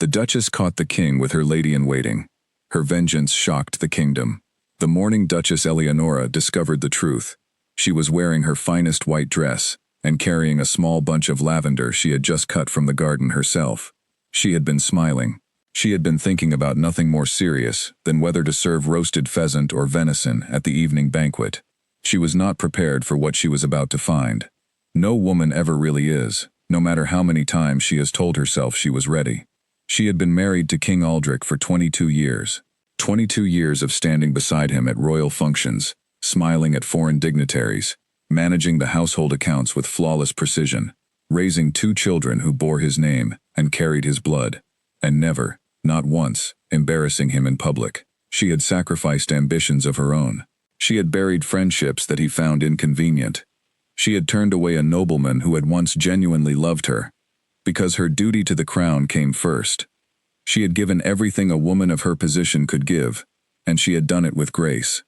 The Duchess caught the king with her lady-in-waiting. Her vengeance shocked the kingdom. The mourning Duchess Eleonora discovered the truth. She was wearing her finest white dress and carrying a small bunch of lavender she had just cut from the garden herself. She had been smiling. She had been thinking about nothing more serious than whether to serve roasted pheasant or venison at the evening banquet. She was not prepared for what she was about to find. No woman ever really is, no matter how many times she has told herself she was ready. She had been married to King Aldrich for 22 years. 22 years of standing beside him at royal functions, smiling at foreign dignitaries, managing the household accounts with flawless precision, raising 2 children who bore his name and carried his blood, and never, not once, embarrassing him in public. She had sacrificed ambitions of her own. She had buried friendships that he found inconvenient. She had turned away a nobleman who had once genuinely loved her, because her duty to the crown came first. She had given everything a woman of her position could give, and she had done it with grace.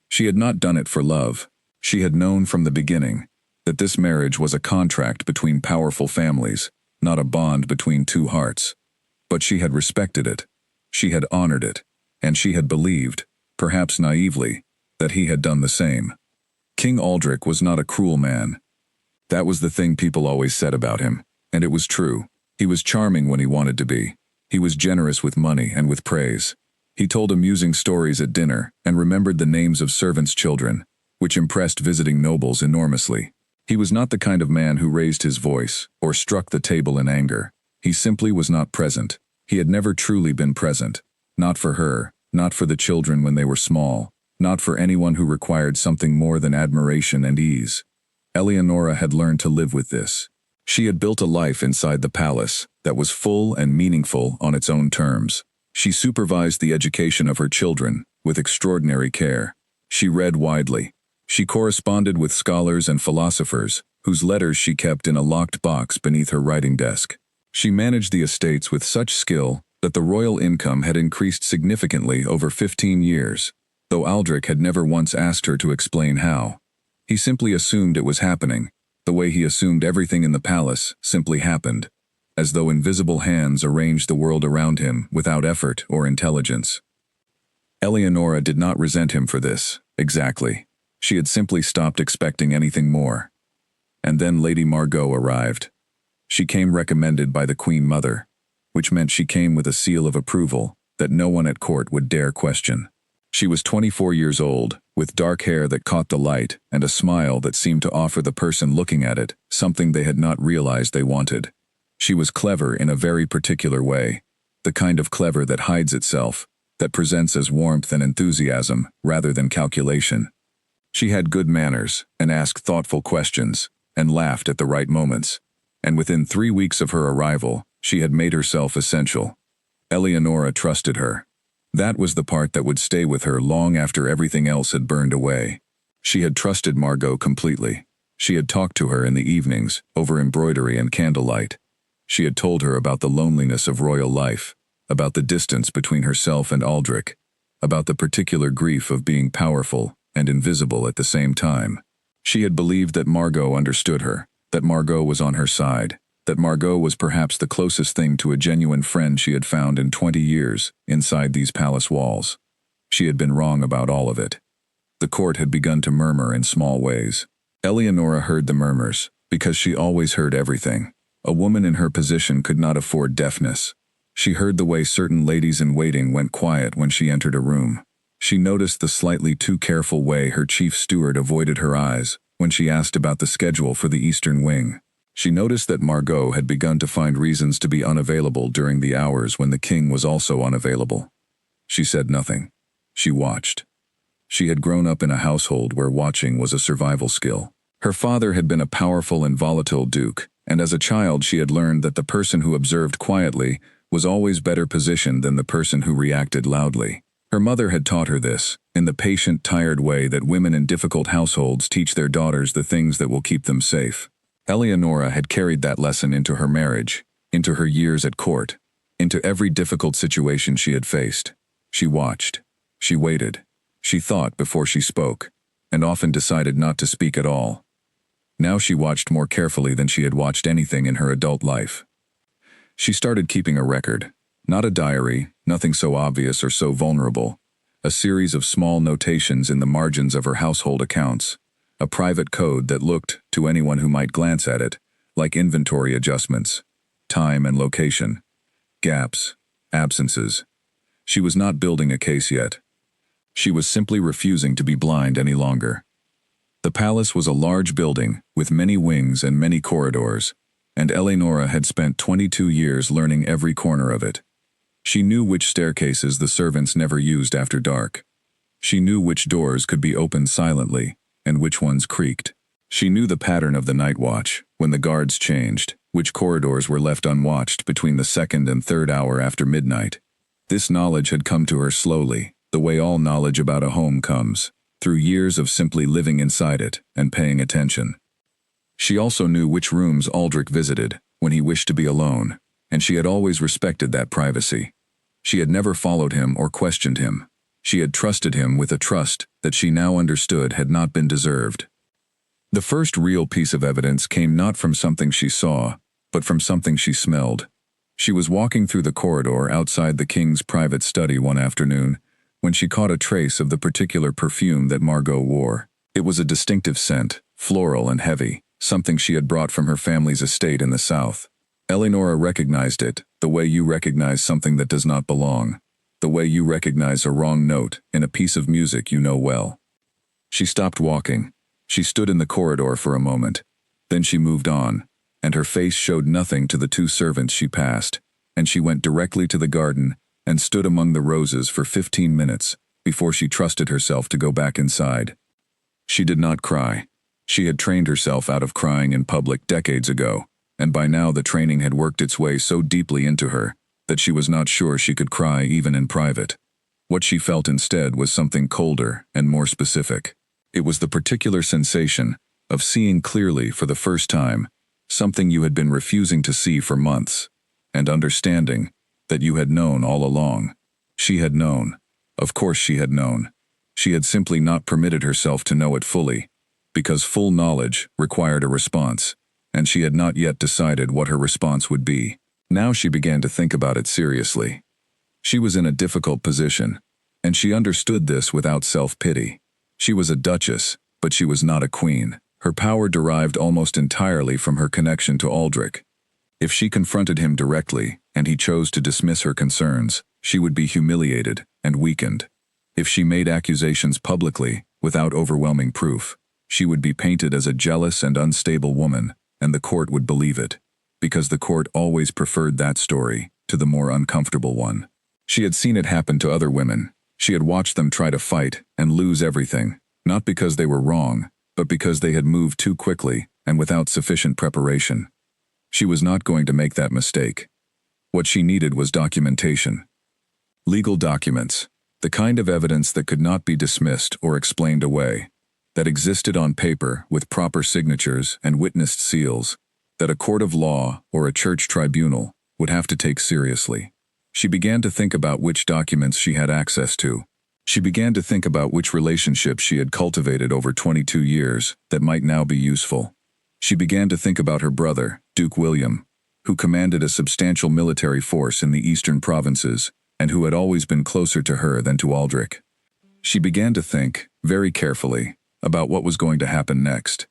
She had not done it for love. She had known from the beginning that this marriage was a contract between powerful families, not a bond between 2 hearts. But she had respected it. She had honored it, and she had believed, perhaps naively, that he had done the same. King Aldrich was not a cruel man. That was the thing people always said about him, and it was true. He was charming when he wanted to be. He was generous with money and with praise. He told amusing stories at dinner and remembered the names of servants' children, which impressed visiting nobles enormously. He was not the kind of man who raised his voice or struck the table in anger. He simply was not present. He had never truly been present. Not for her, not for the children when they were small, not for anyone who required something more than admiration and ease. Eleonora had learned to live with this. She had built a life inside the palace that was full and meaningful on its own terms. She supervised the education of her children with extraordinary care. She read widely. She corresponded with scholars and philosophers, whose letters she kept in a locked box beneath her writing desk. She managed the estates with such skill that the royal income had increased significantly over 15 years, though Aldrich had never once asked her to explain how. He simply assumed it was happening, the way he assumed everything in the palace simply happened, as though invisible hands arranged the world around him without effort or intelligence. Eleonora did not resent him for this, exactly. She had simply stopped expecting anything more. And then Lady Margot arrived. She came recommended by the Queen Mother, which meant she came with a seal of approval that no one at court would dare question. She was 24 years old, with dark hair that caught the light and a smile that seemed to offer the person looking at it something they had not realized they wanted. She was clever in a very particular way, the kind of clever that hides itself, that presents as warmth and enthusiasm rather than calculation. She had good manners and asked thoughtful questions and laughed at the right moments. And within 3 weeks of her arrival, she had made herself essential. Eleonora trusted her. That was the part that would stay with her long after everything else had burned away. She had trusted Margot completely. She had talked to her in the evenings, over embroidery and candlelight. She had told her about the loneliness of royal life, about the distance between herself and Aldrich, about the particular grief of being powerful and invisible at the same time. She had believed that Margot understood her, that Margot was on her side, that Margot was perhaps the closest thing to a genuine friend she had found in 20 years inside these palace walls. She had been wrong about all of it. The court had begun to murmur in small ways. Eleonora heard the murmurs, because she always heard everything. A woman in her position could not afford deafness. She heard the way certain ladies-in-waiting went quiet when she entered a room. She noticed the slightly too careful way her chief steward avoided her eyes when she asked about the schedule for the Eastern Wing. She noticed that Margot had begun to find reasons to be unavailable during the hours when the king was also unavailable. She said nothing. She watched. She had grown up in a household where watching was a survival skill. Her father had been a powerful and volatile duke, and as a child she had learned that the person who observed quietly was always better positioned than the person who reacted loudly. Her mother had taught her this, in the patient, tired way that women in difficult households teach their daughters the things that will keep them safe. Eleonora had carried that lesson into her marriage, into her years at court, into every difficult situation she had faced. She watched. She waited. She thought before she spoke, and often decided not to speak at all. Now she watched more carefully than she had watched anything in her adult life. She started keeping a record. Not a diary, nothing so obvious or so vulnerable. A series of small notations in the margins of her household accounts. A private code that looked, to anyone who might glance at it, like inventory adjustments. Time and location. Gaps. Absences. She was not building a case yet. She was simply refusing to be blind any longer. The palace was a large building, with many wings and many corridors, and Eleonora had spent 22 years learning every corner of it. She knew which staircases the servants never used after dark. She knew which doors could be opened silently, and which ones creaked. She knew the pattern of the night watch, when the guards changed, which corridors were left unwatched between the second and third hour after midnight. This knowledge had come to her slowly, the way all knowledge about a home comes, through years of simply living inside it and paying attention. She also knew which rooms Aldrich visited when he wished to be alone, and she had always respected that privacy. She had never followed him or questioned him. She had trusted him with a trust that she now understood had not been deserved. The first real piece of evidence came not from something she saw, but from something she smelled. She was walking through the corridor outside the king's private study one afternoon when she caught a trace of the particular perfume that Margot wore. It was a distinctive scent, floral and heavy, something she had brought from her family's estate in the south. Eleonora recognized it, the way you recognize something that does not belong, the way you recognize a wrong note in a piece of music you know well. She stopped walking. She stood in the corridor for a moment. Then she moved on, and her face showed nothing to the two servants she passed, and she went directly to the garden and stood among the roses for 15 minutes before she trusted herself to go back inside. She did not cry. She had trained herself out of crying in public decades ago, and by now the training had worked its way so deeply into her that she was not sure she could cry even in private. What she felt instead was something colder and more specific. It was the particular sensation of seeing clearly for the first time something you had been refusing to see for months, and understanding that you had known all along. She had known. Of course she had known. She had simply not permitted herself to know it fully, because full knowledge required a response, and she had not yet decided what her response would be. Now she began to think about it seriously. She was in a difficult position, and she understood this without self-pity. She was a duchess, but she was not a queen. Her power derived almost entirely from her connection to Aldrich. If she confronted him directly, and he chose to dismiss her concerns, she would be humiliated and weakened. If she made accusations publicly, without overwhelming proof, she would be painted as a jealous and unstable woman, and the court would believe it, because the court always preferred that story to the more uncomfortable one. She had seen it happen to other women. She had watched them try to fight and lose everything, not because they were wrong, but because they had moved too quickly and without sufficient preparation. She was not going to make that mistake. What she needed was documentation. Legal documents, the kind of evidence that could not be dismissed or explained away, that existed on paper with proper signatures and witnessed seals, that a court of law or a church tribunal would have to take seriously. She began to think about which documents she had access to. She began to think about which relationships she had cultivated over 22 years that might now be useful. She began to think about her brother, Duke William, who commanded a substantial military force in the eastern provinces and who had always been closer to her than to Aldrich. She began to think, very carefully, about what was going to happen next.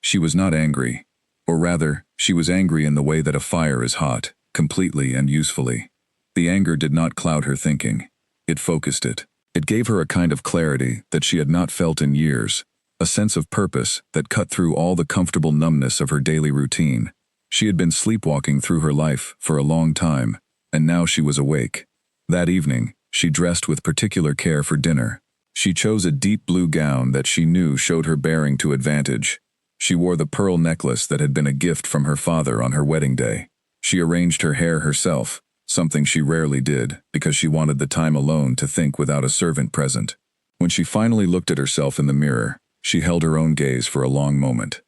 She was not angry, or rather, she was angry in the way that a fire is hot, completely and usefully. The anger did not cloud her thinking. It focused it. It gave her a kind of clarity that she had not felt in years, a sense of purpose that cut through all the comfortable numbness of her daily routine. She had been sleepwalking through her life for a long time, and now she was awake. That evening, she dressed with particular care for dinner. She chose a deep blue gown that she knew showed her bearing to advantage. She wore the pearl necklace that had been a gift from her father on her wedding day. She arranged her hair herself, something she rarely did because she wanted the time alone to think without a servant present. When she finally looked at herself in the mirror, she held her own gaze for a long moment.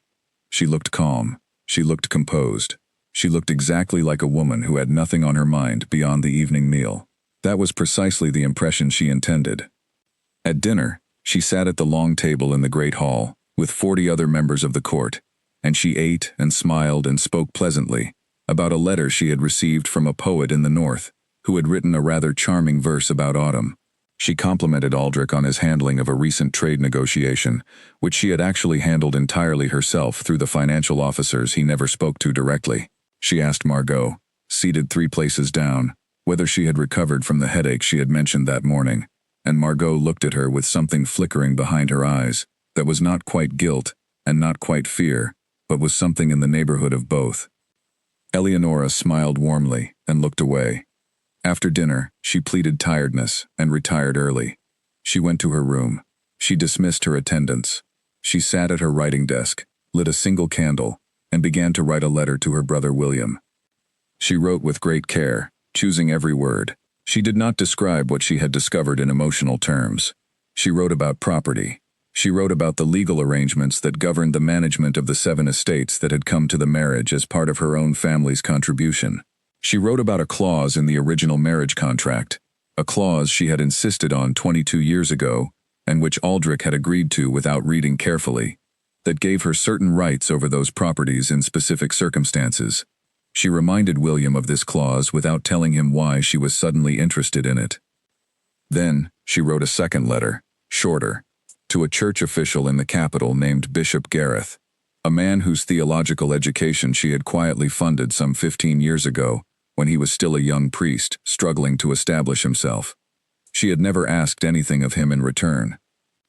She looked calm. She looked composed. She looked exactly like a woman who had nothing on her mind beyond the evening meal. That was precisely the impression she intended. At dinner, she sat at the long table in the great hall, with 40 other members of the court, and she ate and smiled and spoke pleasantly about a letter she had received from a poet in the north, who had written a rather charming verse about autumn. She complimented Aldrich on his handling of a recent trade negotiation, which she had actually handled entirely herself through the financial officers he never spoke to directly. She asked Margot, seated 3 places down, whether she had recovered from the headache she had mentioned that morning, and Margot looked at her with something flickering behind her eyes that was not quite guilt and not quite fear, but was something in the neighborhood of both. Eleonora smiled warmly and looked away. After dinner, she pleaded tiredness and retired early. She went to her room. She dismissed her attendants. She sat at her writing desk, lit a single candle, and began to write a letter to her brother William. She wrote with great care, choosing every word. She did not describe what she had discovered in emotional terms. She wrote about property. She wrote about the legal arrangements that governed the management of the 7 estates that had come to the marriage as part of her own family's contribution. She wrote about a clause in the original marriage contract, a clause she had insisted on 22 years ago, and which Aldrich had agreed to without reading carefully, that gave her certain rights over those properties in specific circumstances. She reminded William of this clause without telling him why she was suddenly interested in it. Then, she wrote a second letter, shorter, to a church official in the capital named Bishop Gareth, a man whose theological education she had quietly funded some 15 years ago, when he was still a young priest, struggling to establish himself. She had never asked anything of him in return.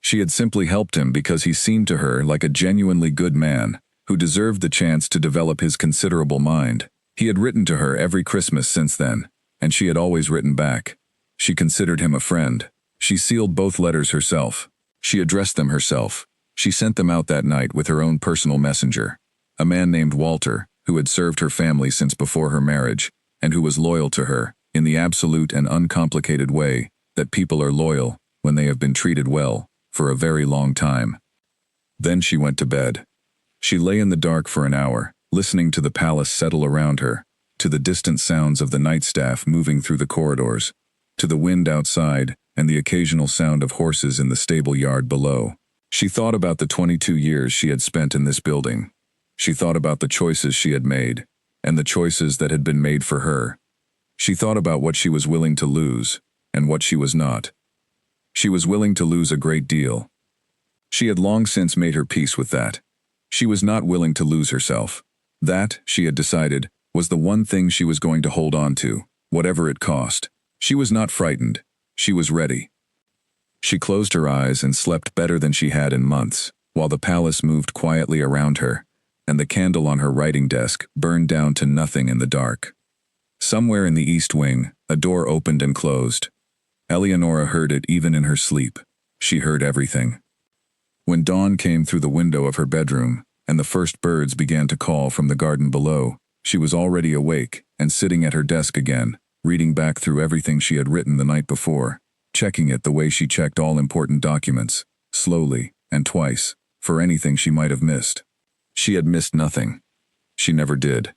She had simply helped him because he seemed to her like a genuinely good man, who deserved the chance to develop his considerable mind. He had written to her every Christmas since then, and she had always written back. She considered him a friend. She sealed both letters herself. She addressed them herself. She sent them out that night with her own personal messenger, a man named Walter, who had served her family since before her marriage, and who was loyal to her, in the absolute and uncomplicated way that people are loyal when they have been treated well, for a very long time. Then she went to bed. She lay in the dark for an hour, listening to the palace settle around her, to the distant sounds of the night staff moving through the corridors, to the wind outside and the occasional sound of horses in the stable yard below. She thought about the 22 years she had spent in this building. She thought about the choices she had made, and the choices that had been made for her. She thought about what she was willing to lose, and what she was not. She was willing to lose a great deal. She had long since made her peace with that. She was not willing to lose herself. That, she had decided, was the one thing she was going to hold on to, whatever it cost. She was not frightened. She was ready. She closed her eyes and slept better than she had in months, while the palace moved quietly around her, and the candle on her writing desk burned down to nothing in the dark. Somewhere in the east wing, a door opened and closed. Eleonora heard it even in her sleep. She heard everything. When dawn came through the window of her bedroom, and the first birds began to call from the garden below, she was already awake and sitting at her desk again, reading back through everything she had written the night before, checking it the way she checked all important documents, slowly and twice, for anything she might have missed. She had missed nothing. She never did.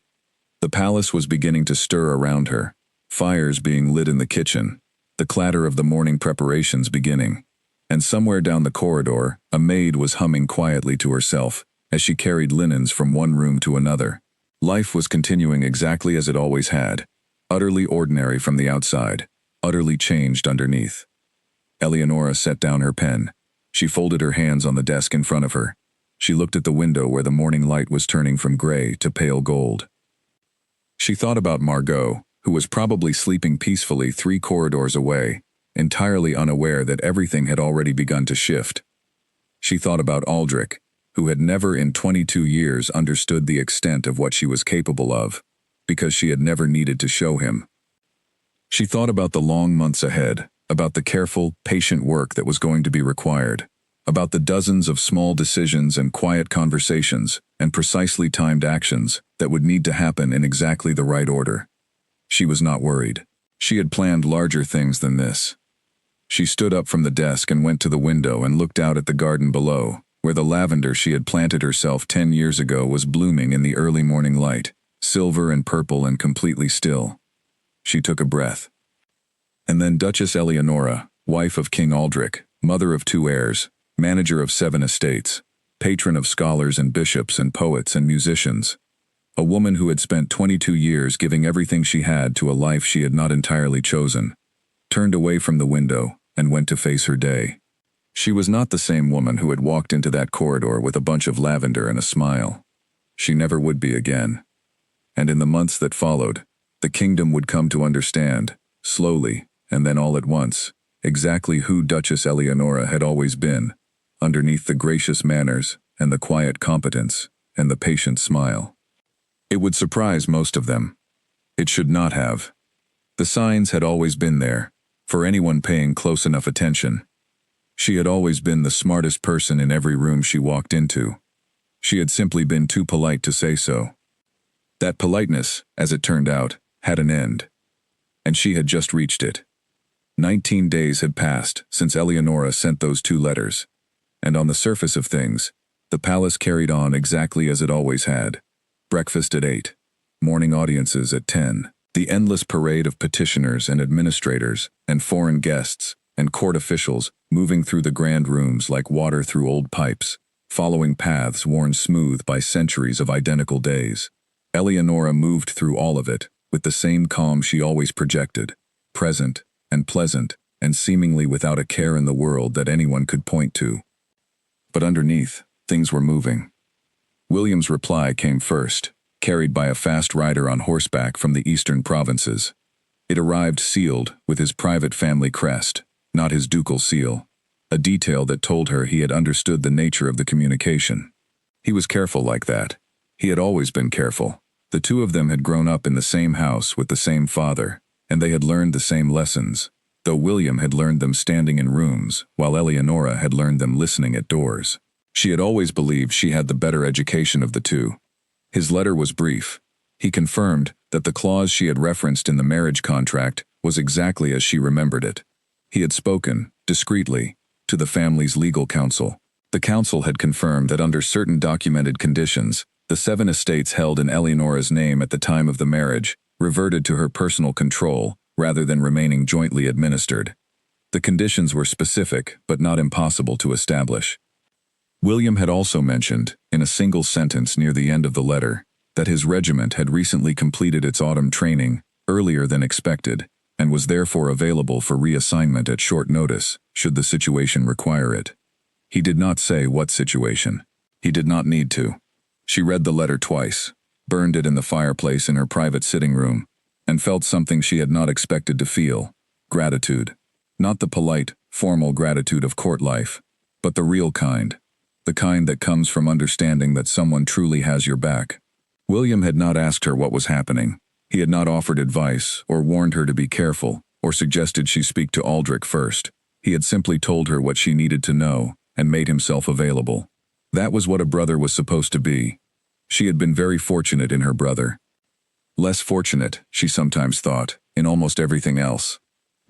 The palace was beginning to stir around her, fires being lit in the kitchen, the clatter of the morning preparations beginning, and somewhere down the corridor, a maid was humming quietly to herself as she carried linens from one room to another. Life was continuing exactly as it always had, utterly ordinary from the outside, utterly changed underneath. Eleonora set down her pen. She folded her hands on the desk in front of her. She looked at the window where the morning light was turning from gray to pale gold. She thought about Margot, who was probably sleeping peacefully 3 corridors away, entirely unaware that everything had already begun to shift. She thought about Aldrich, who had never in 22 years understood the extent of what she was capable of, because she had never needed to show him. She thought about the long months ahead, about the careful, patient work that was going to be required, about the dozens of small decisions and quiet conversations and precisely timed actions that would need to happen in exactly the right order. She was not worried. She had planned larger things than this. She stood up from the desk and went to the window and looked out at the garden below, where the lavender she had planted herself 10 years ago was blooming in the early morning light, silver and purple and completely still. She took a breath. And then Duchess Eleonora, wife of King Aldrich, mother of 2 heirs, manager of 7 estates, patron of scholars and bishops and poets and musicians. A woman who had spent 22 years giving everything she had to a life she had not entirely chosen, turned away from the window and went to face her day. She was not the same woman who had walked into that corridor with a bunch of lavender and a smile. She never would be again. And in the months that followed, the kingdom would come to understand, slowly, and then all at once, exactly who Duchess Eleonora had always been, underneath the gracious manners and the quiet competence and the patient smile. It would surprise most of them. It should not have. The signs had always been there, for anyone paying close enough attention. She had always been the smartest person in every room she walked into. She had simply been too polite to say so. That politeness, as it turned out, had an end. And she had just reached it. 19 days had passed since Eleonora sent those 2 letters. And on the surface of things, the palace carried on exactly as it always had. Breakfast at 8. Morning audiences at 10. The endless parade of petitioners and administrators and foreign guests and court officials moving through the grand rooms like water through old pipes, following paths worn smooth by centuries of identical days. Eleonora moved through all of it with the same calm she always projected, present and pleasant and seemingly without a care in the world that anyone could point to. But underneath, things were moving. William's reply came first, carried by a fast rider on horseback from the eastern provinces. It arrived sealed with his private family crest, not his ducal seal, a detail that told her he had understood the nature of the communication. He was careful like that. He had always been careful. The 2 of them had grown up in the same house with the same father, and they had learned the same lessons, though William had learned them standing in rooms, while Eleonora had learned them listening at doors. She had always believed she had the better education of the 2. His letter was brief. He confirmed that the clause she had referenced in the marriage contract was exactly as she remembered it. He had spoken, discreetly, to the family's legal counsel. The counsel had confirmed that under certain documented conditions, the 7 estates held in Eleonora's name at the time of the marriage reverted to her personal control rather than remaining jointly administered. The conditions were specific but not impossible to establish. William had also mentioned, in a single sentence near the end of the letter, that his regiment had recently completed its autumn training earlier than expected and was therefore available for reassignment at short notice, should the situation require it. He did not say what situation. He did not need to. She read the letter twice, burned it in the fireplace in her private sitting room, and felt something she had not expected to feel: gratitude. Not the polite, formal gratitude of court life, but the real kind. The kind that comes from understanding that someone truly has your back. William had not asked her what was happening. He had not offered advice, or warned her to be careful, or suggested she speak to Aldrich first. He had simply told her what she needed to know, and made himself available. That was what a brother was supposed to be. She had been very fortunate in her brother. Less fortunate, she sometimes thought, in almost everything else.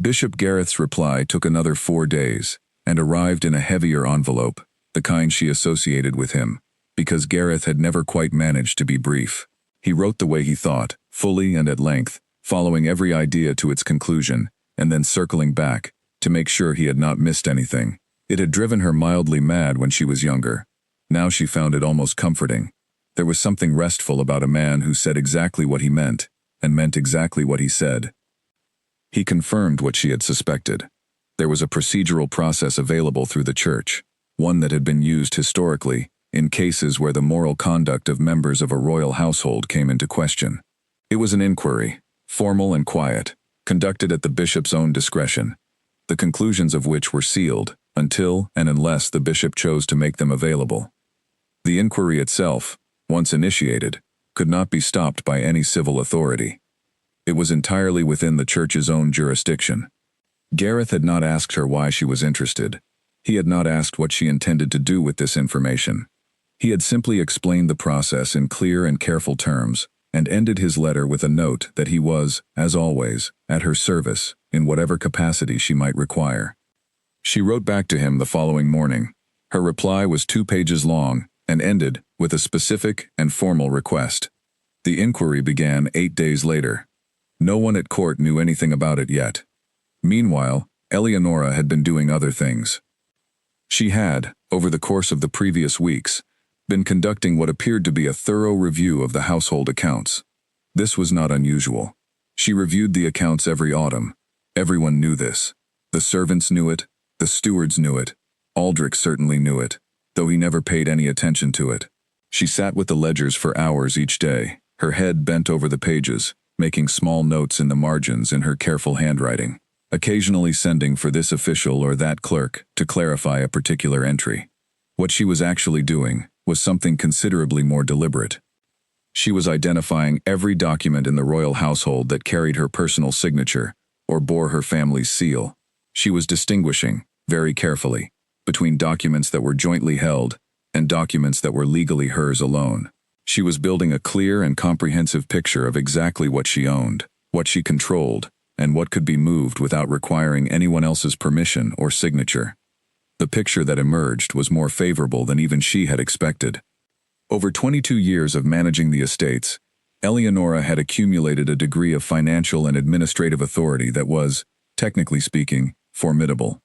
Bishop Gareth's reply took another 4 days, and arrived in a heavier envelope, the kind she associated with him, because Gareth had never quite managed to be brief. He wrote the way he thought, fully and at length, following every idea to its conclusion, and then circling back, to make sure he had not missed anything. It had driven her mildly mad when she was younger. Now she found it almost comforting. There was something restful about a man who said exactly what he meant, and meant exactly what he said. He confirmed what she had suspected. There was a procedural process available through the church, one that had been used historically, in cases where the moral conduct of members of a royal household came into question. It was an inquiry, formal and quiet, conducted at the bishop's own discretion, the conclusions of which were sealed, until and unless the bishop chose to make them available. The inquiry itself, once initiated, could not be stopped by any civil authority. It was entirely within the church's own jurisdiction. Gareth had not asked her why she was interested. He had not asked what she intended to do with this information. He had simply explained the process in clear and careful terms, and ended his letter with a note that he was, as always, at her service, in whatever capacity she might require. She wrote back to him the following morning. Her reply was 2 pages long, and ended with a specific and formal request. The inquiry began 8 days later. No one at court knew anything about it yet. Meanwhile, Eleonora had been doing other things. She had, over the course of the previous weeks, been conducting what appeared to be a thorough review of the household accounts. This was not unusual. She reviewed the accounts every autumn. Everyone knew this. The servants knew it, the stewards knew it. Aldrich certainly knew it, though he never paid any attention to it. She sat with the ledgers for hours each day, her head bent over the pages, making small notes in the margins in her careful handwriting, occasionally sending for this official or that clerk to clarify a particular entry. What she was actually doing was something considerably more deliberate. She was identifying every document in the royal household that carried her personal signature or bore her family's seal. She was distinguishing, very carefully, between documents that were jointly held and documents that were legally hers alone. She was building a clear and comprehensive picture of exactly what she owned, what she controlled, and what could be moved without requiring anyone else's permission or signature. The picture that emerged was more favorable than even she had expected. Over 22 years of managing the estates, Eleonora had accumulated a degree of financial and administrative authority that was, technically speaking, formidable.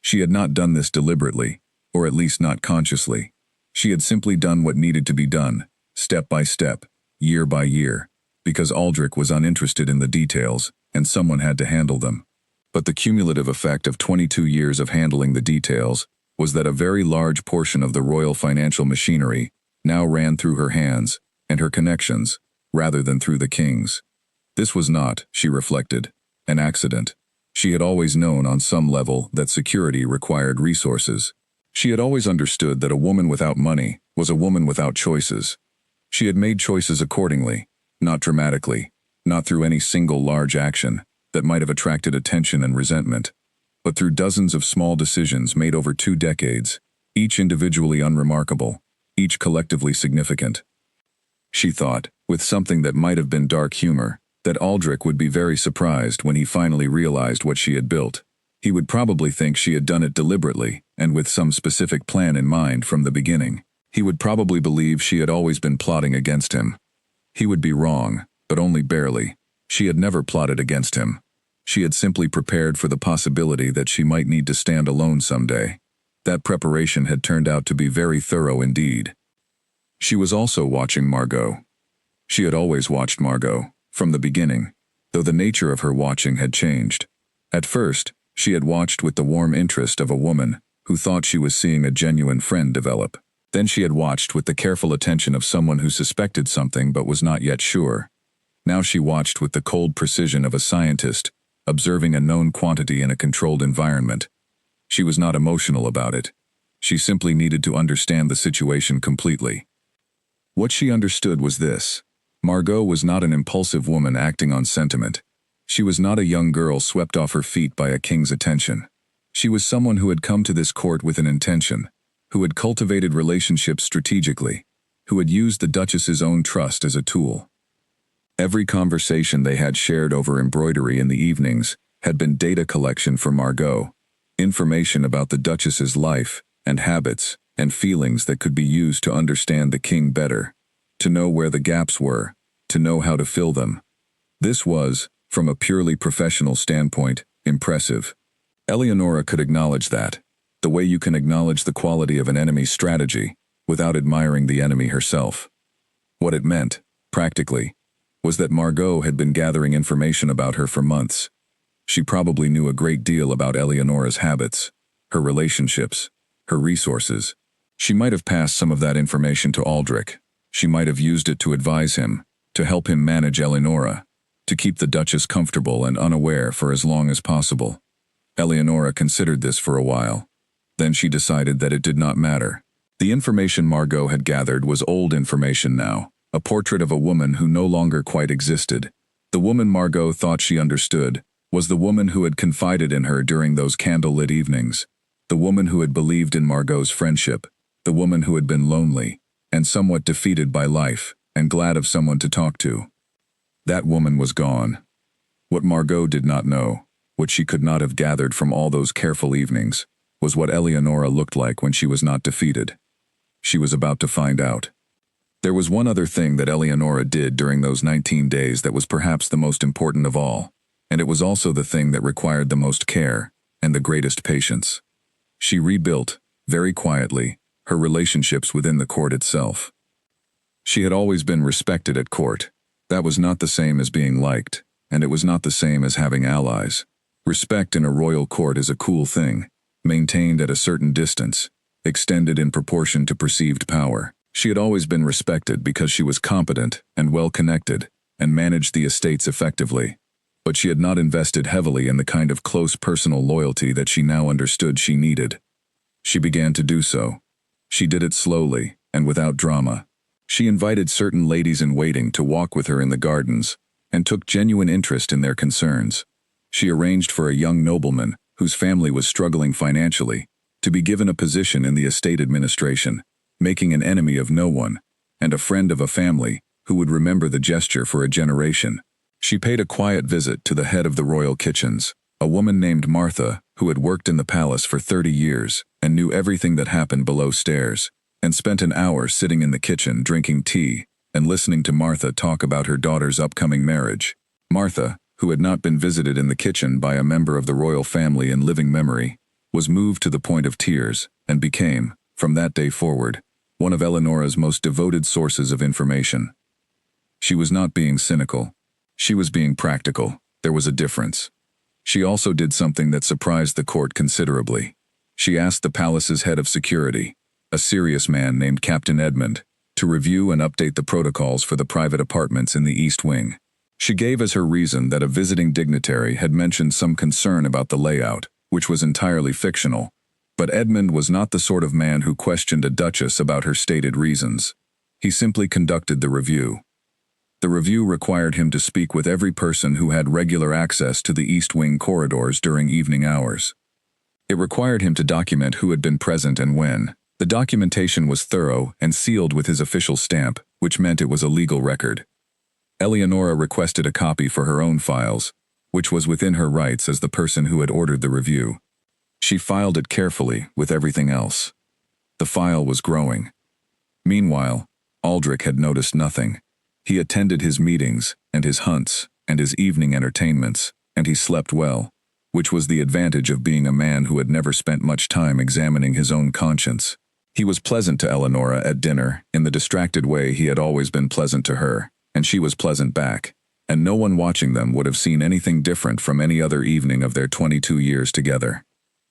She had not done this deliberately, or at least not consciously. She had simply done what needed to be done, step by step, year by year, because Aldrich was uninterested in the details, and someone had to handle them. But the cumulative effect of 22 years of handling the details was that a very large portion of the royal financial machinery now ran through her hands and her connections, rather than through the king's. This was not, she reflected, an accident. She had always known on some level that security required resources. She had always understood that a woman without money was a woman without choices. She had made choices accordingly, not dramatically, not through any single large action that might have attracted attention and resentment, but through dozens of small decisions made over 2 decades, each individually unremarkable, each collectively significant. She thought, with something that might have been dark humor, that Aldrich would be very surprised when he finally realized what she had built. He would probably think she had done it deliberately and with some specific plan in mind from the beginning. He would probably believe she had always been plotting against him. He would be wrong, but only barely. She had never plotted against him. She had simply prepared for the possibility that she might need to stand alone someday. That preparation had turned out to be very thorough indeed. She was also watching Margot. She had always watched Margot, from the beginning, though the nature of her watching had changed. At first, she had watched with the warm interest of a woman who thought she was seeing a genuine friend develop. Then she had watched with the careful attention of someone who suspected something but was not yet sure. Now she watched with the cold precision of a scientist, observing a known quantity in a controlled environment. She was not emotional about it. She simply needed to understand the situation completely. What she understood was this. Margot was not an impulsive woman acting on sentiment. She was not a young girl swept off her feet by a king's attention. She was someone who had come to this court with an intention, who had cultivated relationships strategically, who had used the Duchess's own trust as a tool. Every conversation they had shared over embroidery in the evenings had been data collection for Margot, information about the Duchess's life and habits and feelings that could be used to understand the king better, to know where the gaps were, to know how to fill them. This was, from a purely professional standpoint, impressive. Eleonora could acknowledge that, the way you can acknowledge the quality of an enemy's strategy without admiring the enemy herself. What it meant, practically, was that Margot had been gathering information about her for months. She probably knew a great deal about Eleonora's habits, her relationships, her resources. She might have passed some of that information to Aldrich. She might have used it to advise him, to help him manage Eleonora, to keep the Duchess comfortable and unaware for as long as possible. Eleonora considered this for a while. Then she decided that it did not matter. The information Margot had gathered was old information now, a portrait of a woman who no longer quite existed. The woman Margot thought she understood was the woman who had confided in her during those candlelit evenings, the woman who had believed in Margot's friendship, the woman who had been lonely and somewhat defeated by life and glad of someone to talk to. That woman was gone. What Margot did not know, what she could not have gathered from all those careful evenings, was what Eleonora looked like when she was not defeated. She was about to find out. There was one other thing that Eleonora did during those 19 days that was perhaps the most important of all, and it was also the thing that required the most care and the greatest patience. She rebuilt, very quietly, her relationships within the court itself. She had always been respected at court. That was not the same as being liked, and it was not the same as having allies. Respect in a royal court is a cool thing, maintained at a certain distance, extended in proportion to perceived power. She had always been respected because she was competent and well-connected, and managed the estates effectively. But she had not invested heavily in the kind of close personal loyalty that she now understood she needed. She began to do so. She did it slowly, and without drama. She invited certain ladies-in-waiting to walk with her in the gardens, and took genuine interest in their concerns. She arranged for a young nobleman, whose family was struggling financially, to be given a position in the estate administration, making an enemy of no one, and a friend of a family, who would remember the gesture for a generation. She paid a quiet visit to the head of the royal kitchens, a woman named Martha, who had worked in the palace for 30 years, and knew everything that happened below stairs, and spent an hour sitting in the kitchen drinking tea, and listening to Martha talk about her daughter's upcoming marriage. Martha, who had not been visited in the kitchen by a member of the royal family in living memory, was moved to the point of tears, and became, from that day forward, one of Eleanor's most devoted sources of information. She was not being cynical. She was being practical. There was a difference. She also did something that surprised the court considerably. She asked the palace's head of security, a serious man named Captain Edmund, to review and update the protocols for the private apartments in the East Wing. She gave as her reason that a visiting dignitary had mentioned some concern about the layout, which was entirely fictional, but Edmund was not the sort of man who questioned a duchess about her stated reasons. He simply conducted the review. The review required him to speak with every person who had regular access to the East Wing corridors during evening hours. It required him to document who had been present and when. The documentation was thorough and sealed with his official stamp, which meant it was a legal record. Eleanora requested a copy for her own files, which was within her rights as the person who had ordered the review. She filed it carefully with everything else. The file was growing. Meanwhile, Aldrich had noticed nothing. He attended his meetings, and his hunts, and his evening entertainments, and he slept well, which was the advantage of being a man who had never spent much time examining his own conscience. He was pleasant to Eleanora at dinner, in the distracted way he had always been pleasant to her, and she was pleasant back, and no one watching them would have seen anything different from any other evening of their 22 years together.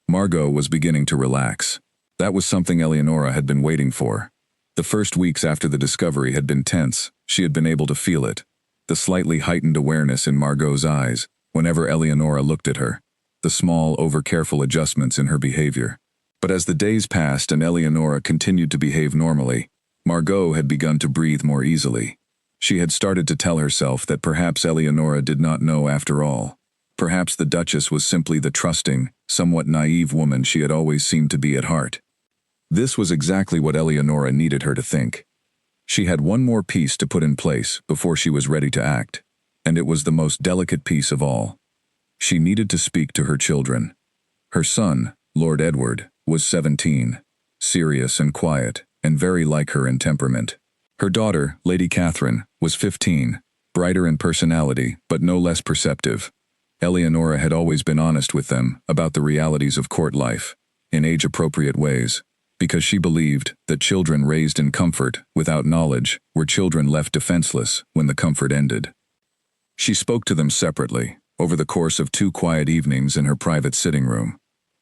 Margot was beginning to relax. That was something Eleanora had been waiting for. The first weeks after the discovery had been tense. She had been able to feel it, the slightly heightened awareness in Margot's eyes, whenever Eleanora looked at her, the small, over-careful adjustments in her behavior. But as the days passed and Eleanora continued to behave normally, Margot had begun to breathe more easily. She had started to tell herself that perhaps Eleanora did not know after all. Perhaps the Duchess was simply the trusting, somewhat naive woman she had always seemed to be at heart. This was exactly what Eleanora needed her to think. She had one more piece to put in place before she was ready to act, and it was the most delicate piece of all. She needed to speak to her children. Her son, Lord Edward, was 17, serious and quiet, and very like her in temperament. Her daughter, Lady Catherine, was 15, brighter in personality, but no less perceptive. Eleanora had always been honest with them about the realities of court life, in age-appropriate ways, because she believed that children raised in comfort, without knowledge, were children left defenseless when the comfort ended. She spoke to them separately, over the course of 2 quiet evenings in her private sitting room.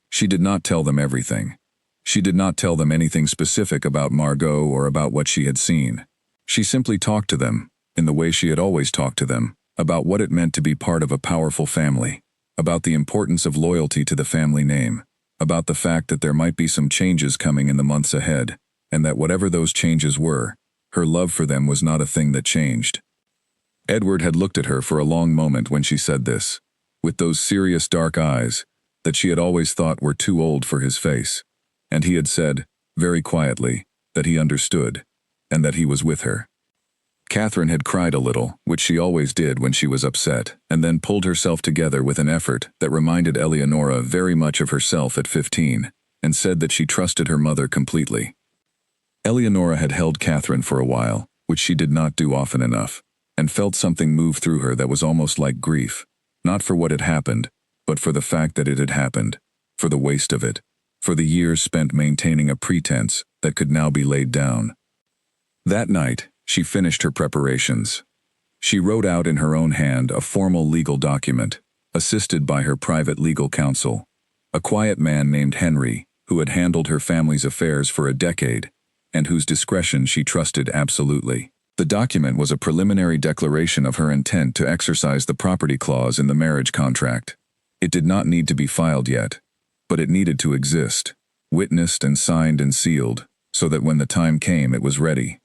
She did not tell them everything. She did not tell them anything specific about Margot or about what she had seen. She simply talked to them, in the way she had always talked to them, about what it meant to be part of a powerful family, about the importance of loyalty to the family name, about the fact that there might be some changes coming in the months ahead, and that whatever those changes were, her love for them was not a thing that changed. Edward had looked at her for a long moment when she said this, with those serious dark eyes that she had always thought were too old for his face, and he had said, very quietly, that he understood, and that he was with her. Catherine had cried a little, which she always did when she was upset, and then pulled herself together with an effort that reminded Eleanora very much of herself at 15, and said that she trusted her mother completely. Eleanora had held Catherine for a while, which she did not do often enough, and felt something move through her that was almost like grief, not for what had happened, but for the fact that it had happened, for the waste of it, for the years spent maintaining a pretense that could now be laid down. That night, she finished her preparations. She wrote out in her own hand a formal legal document, assisted by her private legal counsel, a quiet man named Henry, who had handled her family's affairs for a decade, and whose discretion she trusted absolutely. The document was a preliminary declaration of her intent to exercise the property clause in the marriage contract. It did not need to be filed yet, but it needed to exist, witnessed and signed and sealed, so that when the time came it was ready.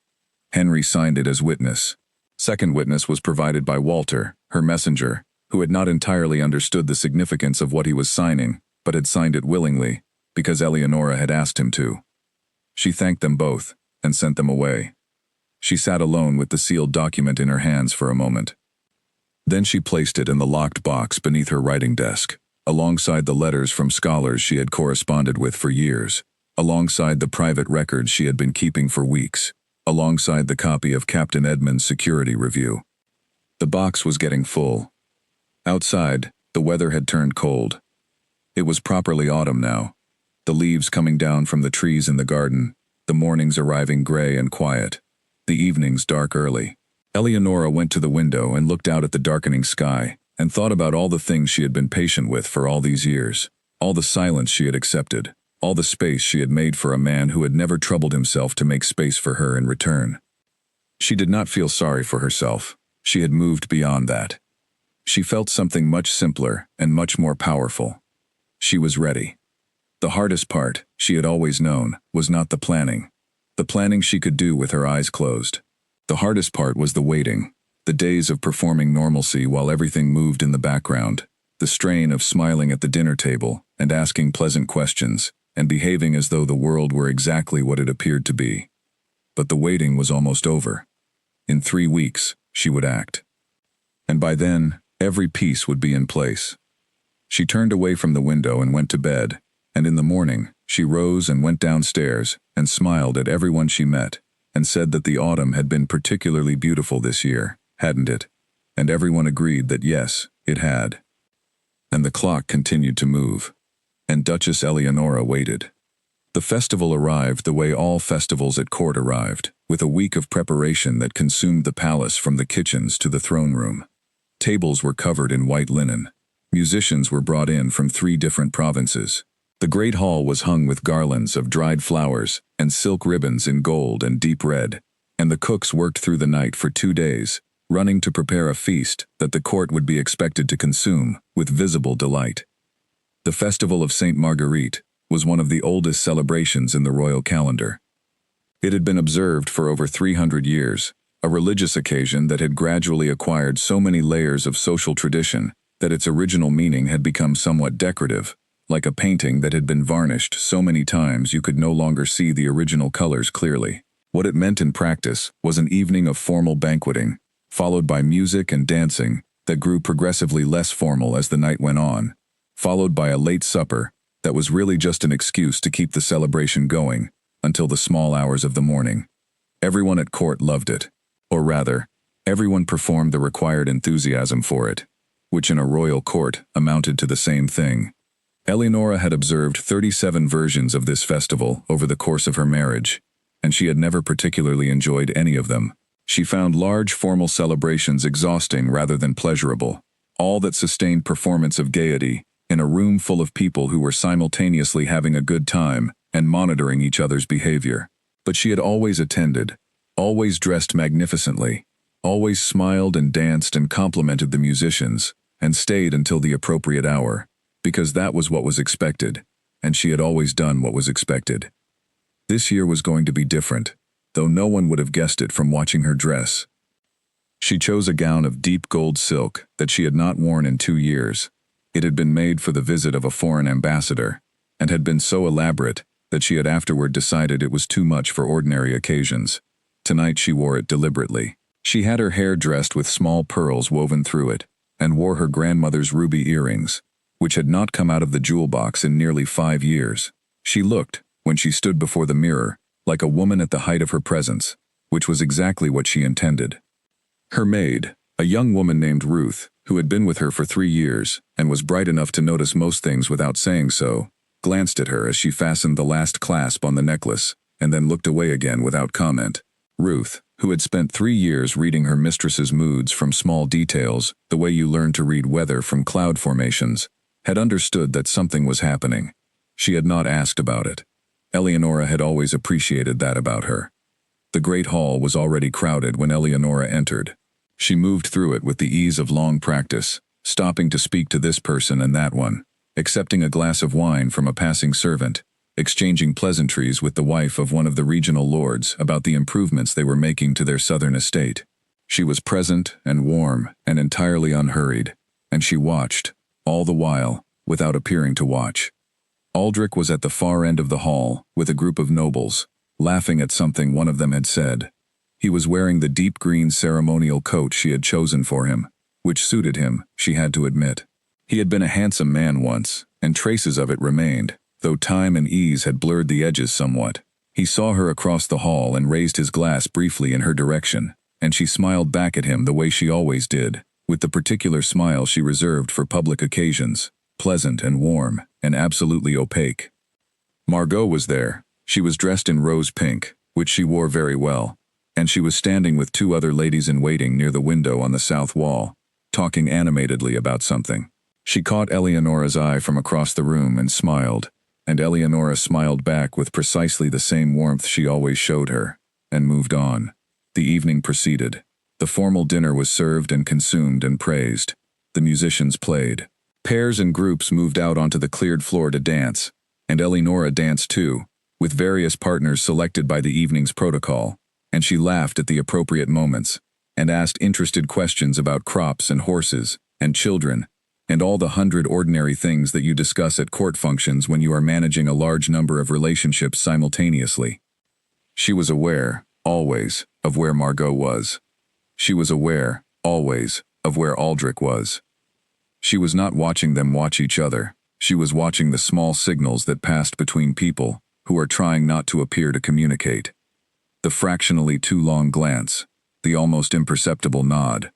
Henry signed it as witness. Second witness was provided by Walter, her messenger, who had not entirely understood the significance of what he was signing, but had signed it willingly, because Eleonora had asked him to. She thanked them both, and sent them away. She sat alone with the sealed document in her hands for a moment. Then she placed it in the locked box beneath her writing desk, alongside the letters from scholars she had corresponded with for years, alongside the private records she had been keeping for weeks, alongside the copy of Captain Edmund's security review. The box was getting full. Outside, the weather had turned cold. It was properly autumn now, the leaves coming down from the trees in the garden, the mornings arriving gray and quiet, the evenings dark early. Eleonora went to the window and looked out at the darkening sky, and thought about all the things she had been patient with for all these years, all the silence she had accepted, all the space she had made for a man who had never troubled himself to make space for her in return. She did not feel sorry for herself. She had moved beyond that. She felt something much simpler and much more powerful. She was ready. The hardest part, she had always known, was not the planning. The planning she could do with her eyes closed. The hardest part was the waiting, the days of performing normalcy while everything moved in the background, the strain of smiling at the dinner table and asking pleasant questions and behaving as though the world were exactly what it appeared to be. But the waiting was almost over. In 3 weeks, she would act. And by then, every piece would be in place. She turned away from the window and went to bed, and in the morning, she rose and went downstairs and smiled at everyone she met and said that the autumn had been particularly beautiful this year, hadn't it? And everyone agreed that yes, it had. And the clock continued to move, and Duchess Eleonora waited. The festival arrived the way all festivals at court arrived, with a week of preparation that consumed the palace from the kitchens to the throne room. Tables were covered in white linen. Musicians were brought in from 3 different provinces. The great hall was hung with garlands of dried flowers and silk ribbons in gold and deep red, and the cooks worked through the night for 2 days, running to prepare a feast that the court would be expected to consume with visible delight. The Festival of Saint Marguerite was one of the oldest celebrations in the royal calendar. It had been observed for over 300 years, a religious occasion that had gradually acquired so many layers of social tradition that its original meaning had become somewhat decorative, like a painting that had been varnished so many times you could no longer see the original colors clearly. What it meant in practice was an evening of formal banqueting, followed by music and dancing that grew progressively less formal as the night went on, followed by a late supper that was really just an excuse to keep the celebration going until the small hours of the morning. Everyone at court loved it, or rather, everyone performed the required enthusiasm for it, which in a royal court amounted to the same thing. Eleonora had observed 37 versions of this festival over the course of her marriage, and she had never particularly enjoyed any of them. She found large formal celebrations exhausting rather than pleasurable, all that sustained performance of gaiety in a room full of people who were simultaneously having a good time and monitoring each other's behavior. But she had always attended, always dressed magnificently, always smiled and danced and complimented the musicians, and stayed until the appropriate hour, because that was what was expected, and she had always done what was expected. This year was going to be different, though no one would have guessed it from watching her dress. She chose a gown of deep gold silk that she had not worn in 2 years. It had been made for the visit of a foreign ambassador, and had been so elaborate that she had afterward decided it was too much for ordinary occasions. Tonight she wore it deliberately. She had her hair dressed with small pearls woven through it, and wore her grandmother's ruby earrings, which had not come out of the jewel box in nearly 5 years. She looked, when she stood before the mirror, like a woman at the height of her presence, which was exactly what she intended. Her maid, a young woman named Ruth, who had been with her for 3 years, and was bright enough to notice most things without saying so, glanced at her as she fastened the last clasp on the necklace, and then looked away again without comment. Ruth, who had spent 3 years reading her mistress's moods from small details, the way you learn to read weather from cloud formations, had understood that something was happening. She had not asked about it. Eleonora had always appreciated that about her. The great hall was already crowded when Eleonora entered. She moved through it with the ease of long practice, stopping to speak to this person and that one, accepting a glass of wine from a passing servant, exchanging pleasantries with the wife of one of the regional lords about the improvements they were making to their southern estate. She was present and warm and entirely unhurried, and she watched, all the while, without appearing to watch. Aldrich was at the far end of the hall, with a group of nobles, laughing at something one of them had said. He was wearing the deep green ceremonial coat she had chosen for him, which suited him, she had to admit. He had been a handsome man once, and traces of it remained, though time and ease had blurred the edges somewhat. He saw her across the hall and raised his glass briefly in her direction, and she smiled back at him the way she always did, with the particular smile she reserved for public occasions, pleasant and warm, and absolutely opaque. Margot was there. She was dressed in rose pink, which she wore very well, and she was standing with 2 other ladies-in-waiting near the window on the south wall, talking animatedly about something. She caught Eleonora's eye from across the room and smiled, and Eleonora smiled back with precisely the same warmth she always showed her, and moved on. The evening proceeded. The formal dinner was served and consumed and praised. The musicians played. Pairs and groups moved out onto the cleared floor to dance, and Eleonora danced too, with various partners selected by the evening's protocol, and she laughed at the appropriate moments, and asked interested questions about crops and horses, and children, and all the 100 ordinary things that you discuss at court functions when you are managing a large number of relationships simultaneously. She was aware, always, of where Margot was. She was aware, always, of where Aldrich was. She was not watching them watch each other. She was watching the small signals that passed between people who are trying not to appear to communicate. The fractionally too long glance, the almost imperceptible nod,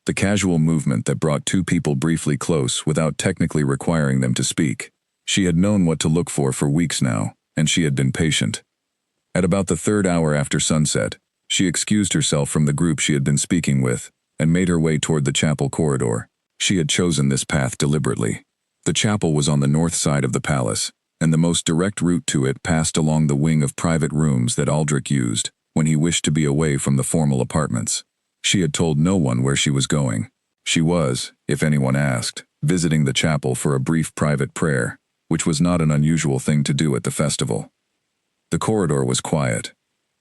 the casual movement that brought 2 people briefly close without technically requiring them to speak. She had known what to look for weeks now, and she had been patient. At about the 3rd hour after sunset, she excused herself from the group she had been speaking with, and made her way toward the chapel corridor. She had chosen this path deliberately. The chapel was on the north side of the palace, and the most direct route to it passed along the wing of private rooms that Aldrich used when he wished to be away from the formal apartments. She had told no one where she was going. She was, if anyone asked, visiting the chapel for a brief private prayer, which was not an unusual thing to do at the festival. The corridor was quiet.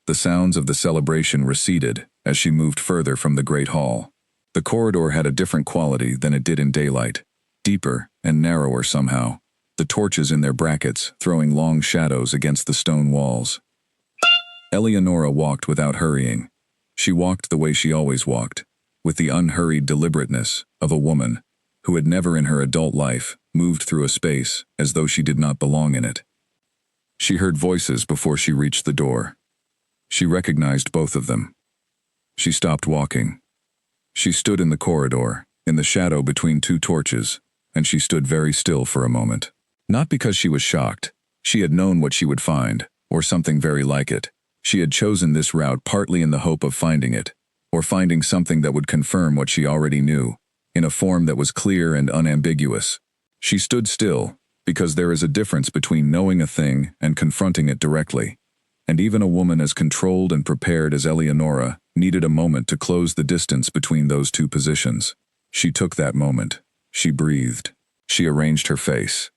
The sounds of the celebration receded as she moved further from the great hall. The corridor had a different quality than it did in daylight, deeper and narrower somehow, the torches in their brackets throwing long shadows against the stone walls. Eleonora walked without hurrying. She walked the way she always walked, with the unhurried deliberateness of a woman who had never in her adult life moved through a space as though she did not belong in it. She heard voices before she reached the door. She recognized both of them. She stopped walking. She stood in the corridor, in the shadow between 2 torches, and she stood very still for a moment. Not because she was shocked. She had known what she would find, or something very like it. She had chosen this route partly in the hope of finding it, or finding something that would confirm what she already knew, in a form that was clear and unambiguous. She stood still, because there is a difference between knowing a thing and confronting it directly. And even a woman as controlled and prepared as Eleonora needed a moment to close the distance between those 2 positions. She took that moment. She breathed. She arranged her face.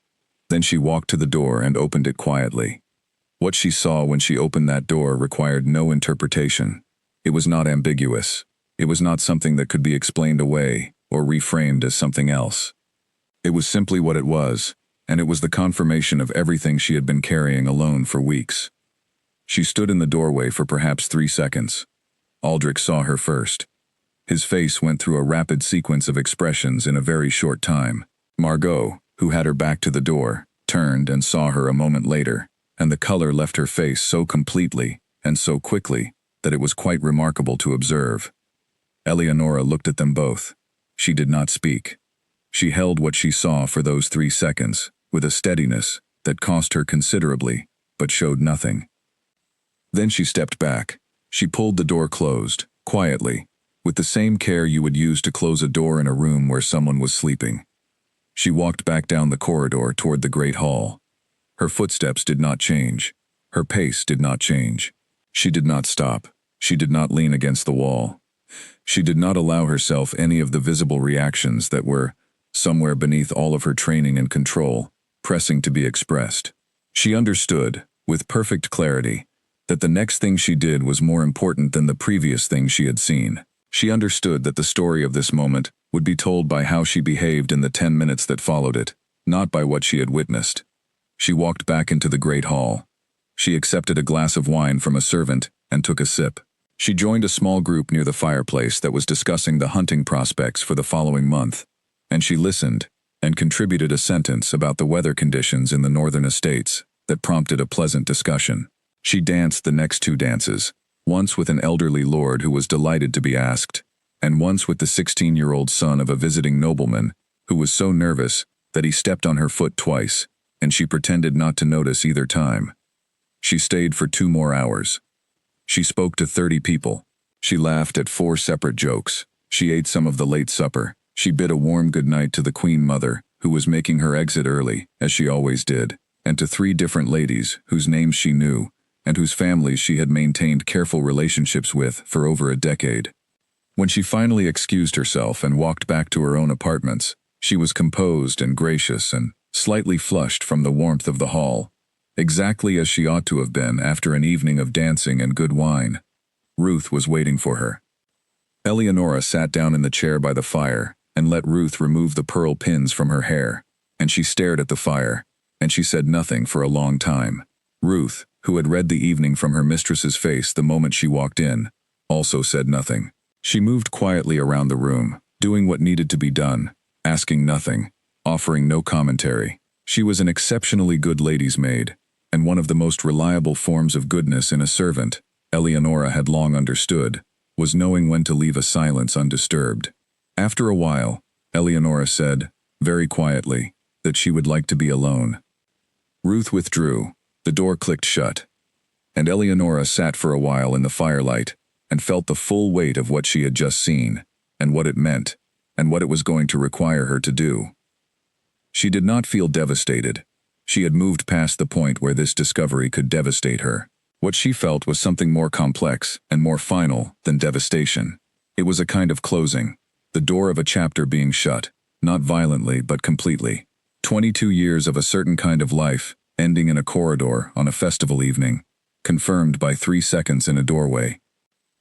Then she walked to the door and opened it quietly. What she saw when she opened that door required no interpretation. It was not ambiguous. It was not something that could be explained away or reframed as something else. It was simply what it was, and it was the confirmation of everything she had been carrying alone for weeks. She stood in the doorway for perhaps 3 seconds. Aldrich saw her first. His face went through a rapid sequence of expressions in a very short time. Margot, who had her back to the door, turned and saw her a moment later, and the color left her face so completely and so quickly that it was quite remarkable to observe. Eleonora looked at them both. She did not speak. She held what she saw for those 3 seconds, with a steadiness that cost her considerably, but showed nothing. Then she stepped back. She pulled the door closed, quietly, with the same care you would use to close a door in a room where someone was sleeping. She walked back down the corridor toward the great hall. Her footsteps did not change. Her pace did not change. She did not stop. She did not lean against the wall. She did not allow herself any of the visible reactions that were, somewhere beneath all of her training and control, pressing to be expressed. She understood, with perfect clarity, that the next thing she did was more important than the previous thing she had seen. She understood that the story of this moment would be told by how she behaved in the 10 minutes that followed it, not by what she had witnessed. She walked back into the great hall. She accepted a glass of wine from a servant and took a sip. She joined a small group near the fireplace that was discussing the hunting prospects for the following month, and she listened and contributed a sentence about the weather conditions in the northern estates that prompted a pleasant discussion. She danced the next 2 dances, once with an elderly lord who was delighted to be asked, and once with the 16-year-old son of a visiting nobleman who was so nervous that he stepped on her foot twice, and she pretended not to notice either time. She stayed for 2 more hours. She spoke to 30 people. She laughed at 4 separate jokes. She ate some of the late supper. She bid a warm goodnight to the Queen Mother, who was making her exit early, as she always did, and to 3 different ladies whose names she knew, and whose families she had maintained careful relationships with for over a decade. When she finally excused herself and walked back to her own apartments, she was composed and gracious and slightly flushed from the warmth of the hall, exactly as she ought to have been after an evening of dancing and good wine. Ruth was waiting for her. Eleonora sat down in the chair by the fire and let Ruth remove the pearl pins from her hair, and she stared at the fire, and she said nothing for a long time. Ruth, who had read the evening from her mistress's face the moment she walked in, also said nothing. She moved quietly around the room, doing what needed to be done, asking nothing, offering no commentary. She was an exceptionally good lady's maid, and one of the most reliable forms of goodness in a servant, Eleonora had long understood, was knowing when to leave a silence undisturbed. After a while, Eleonora said, very quietly, that she would like to be alone. Ruth withdrew. The door clicked shut, and Eleonora sat for a while in the firelight and felt the full weight of what she had just seen, and what it meant, and what it was going to require her to do. She did not feel devastated. She had moved past the point where this discovery could devastate her. What she felt was something more complex and more final than devastation. It was a kind of closing, the door of a chapter being shut, not violently but completely. 22 years of a certain kind of life, ending in a corridor on a festival evening, confirmed by 3 seconds in a doorway.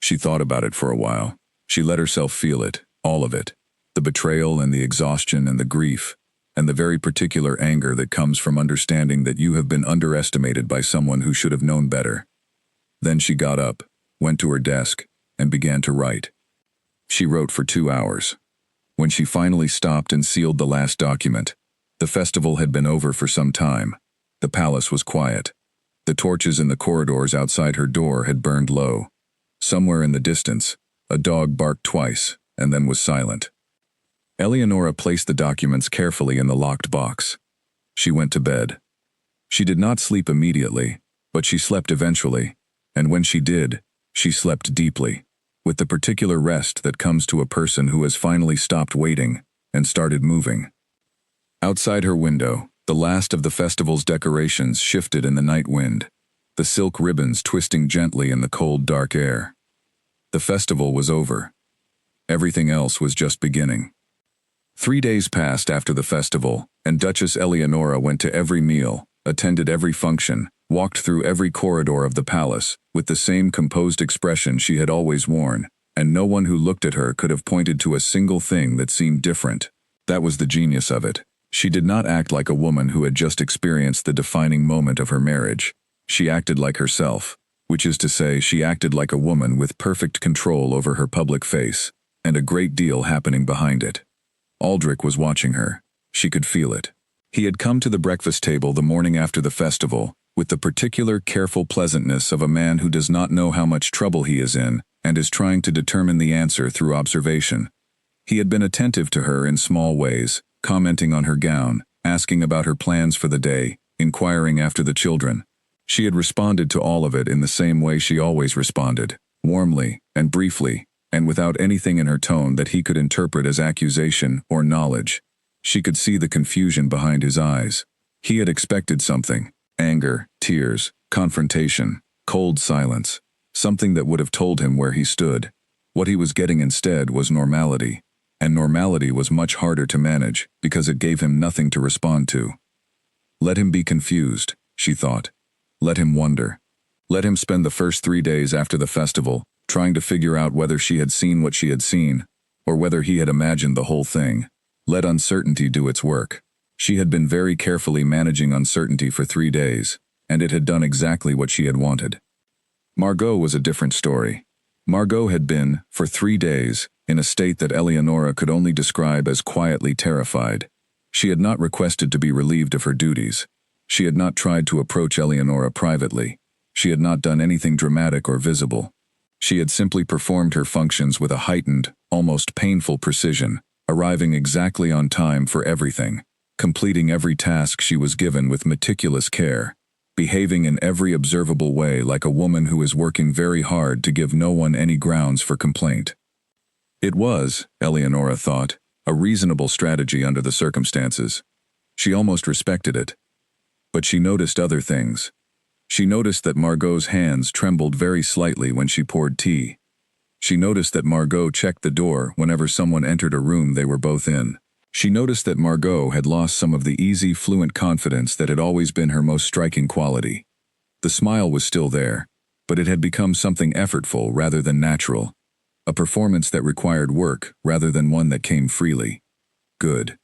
She thought about it for a while. She let herself feel it, all of it, the betrayal and the exhaustion and the grief, and the very particular anger that comes from understanding that you have been underestimated by someone who should have known better. Then she got up, went to her desk, and began to write. She wrote for 2 hours. When she finally stopped and sealed the last document, the festival had been over for some time. The palace was quiet. The torches in the corridors outside her door had burned low. Somewhere in the distance, a dog barked twice and then was silent. Eleonora placed the documents carefully in the locked box. She went to bed. She did not sleep immediately, but she slept eventually, and when she did, she slept deeply, with the particular rest that comes to a person who has finally stopped waiting and started moving. Outside her window, the last of the festival's decorations shifted in the night wind, the silk ribbons twisting gently in the cold, dark air. The festival was over. Everything else was just beginning. 3 days passed after the festival, and Duchess Eleonora went to every meal, attended every function, walked through every corridor of the palace, with the same composed expression she had always worn, and no one who looked at her could have pointed to a single thing that seemed different. That was the genius of it. She did not act like a woman who had just experienced the defining moment of her marriage. She acted like herself, which is to say, she acted like a woman with perfect control over her public face, and a great deal happening behind it. Aldrich was watching her. She could feel it. He had come to the breakfast table the morning after the festival, with the particular careful pleasantness of a man who does not know how much trouble he is in, and is trying to determine the answer through observation. He had been attentive to her in small ways, commenting on her gown, asking about her plans for the day, inquiring after the children. She had responded to all of it in the same way she always responded, warmly and briefly, and without anything in her tone that he could interpret as accusation or knowledge. She could see the confusion behind his eyes. He had expected something: anger, tears, confrontation, cold silence, something that would have told him where he stood. What he was getting instead was normality, and normality was much harder to manage because it gave him nothing to respond to. Let him be confused, she thought. Let him wonder. Let him spend the first 3 days after the festival trying to figure out whether she had seen what she had seen, or whether he had imagined the whole thing. Let uncertainty do its work. She had been very carefully managing uncertainty for 3 days, and it had done exactly what she had wanted. Margot was a different story. Margot had been, for 3 days, in a state that Eleonora could only describe as quietly terrified. She had not requested to be relieved of her duties. She had not tried to approach Eleonora privately. She had not done anything dramatic or visible. She had simply performed her functions with a heightened, almost painful precision, arriving exactly on time for everything, completing every task she was given with meticulous care, behaving in every observable way like a woman who is working very hard to give no one any grounds for complaint. It was, Eleonora thought, a reasonable strategy under the circumstances. She almost respected it. But she noticed other things. She noticed that Margot's hands trembled very slightly when she poured tea. She noticed that Margot checked the door whenever someone entered a room they were both in. She noticed that Margot had lost some of the easy, fluent confidence that had always been her most striking quality. The smile was still there, but it had become something effortful rather than natural, a performance that required work rather than one that came freely. Good.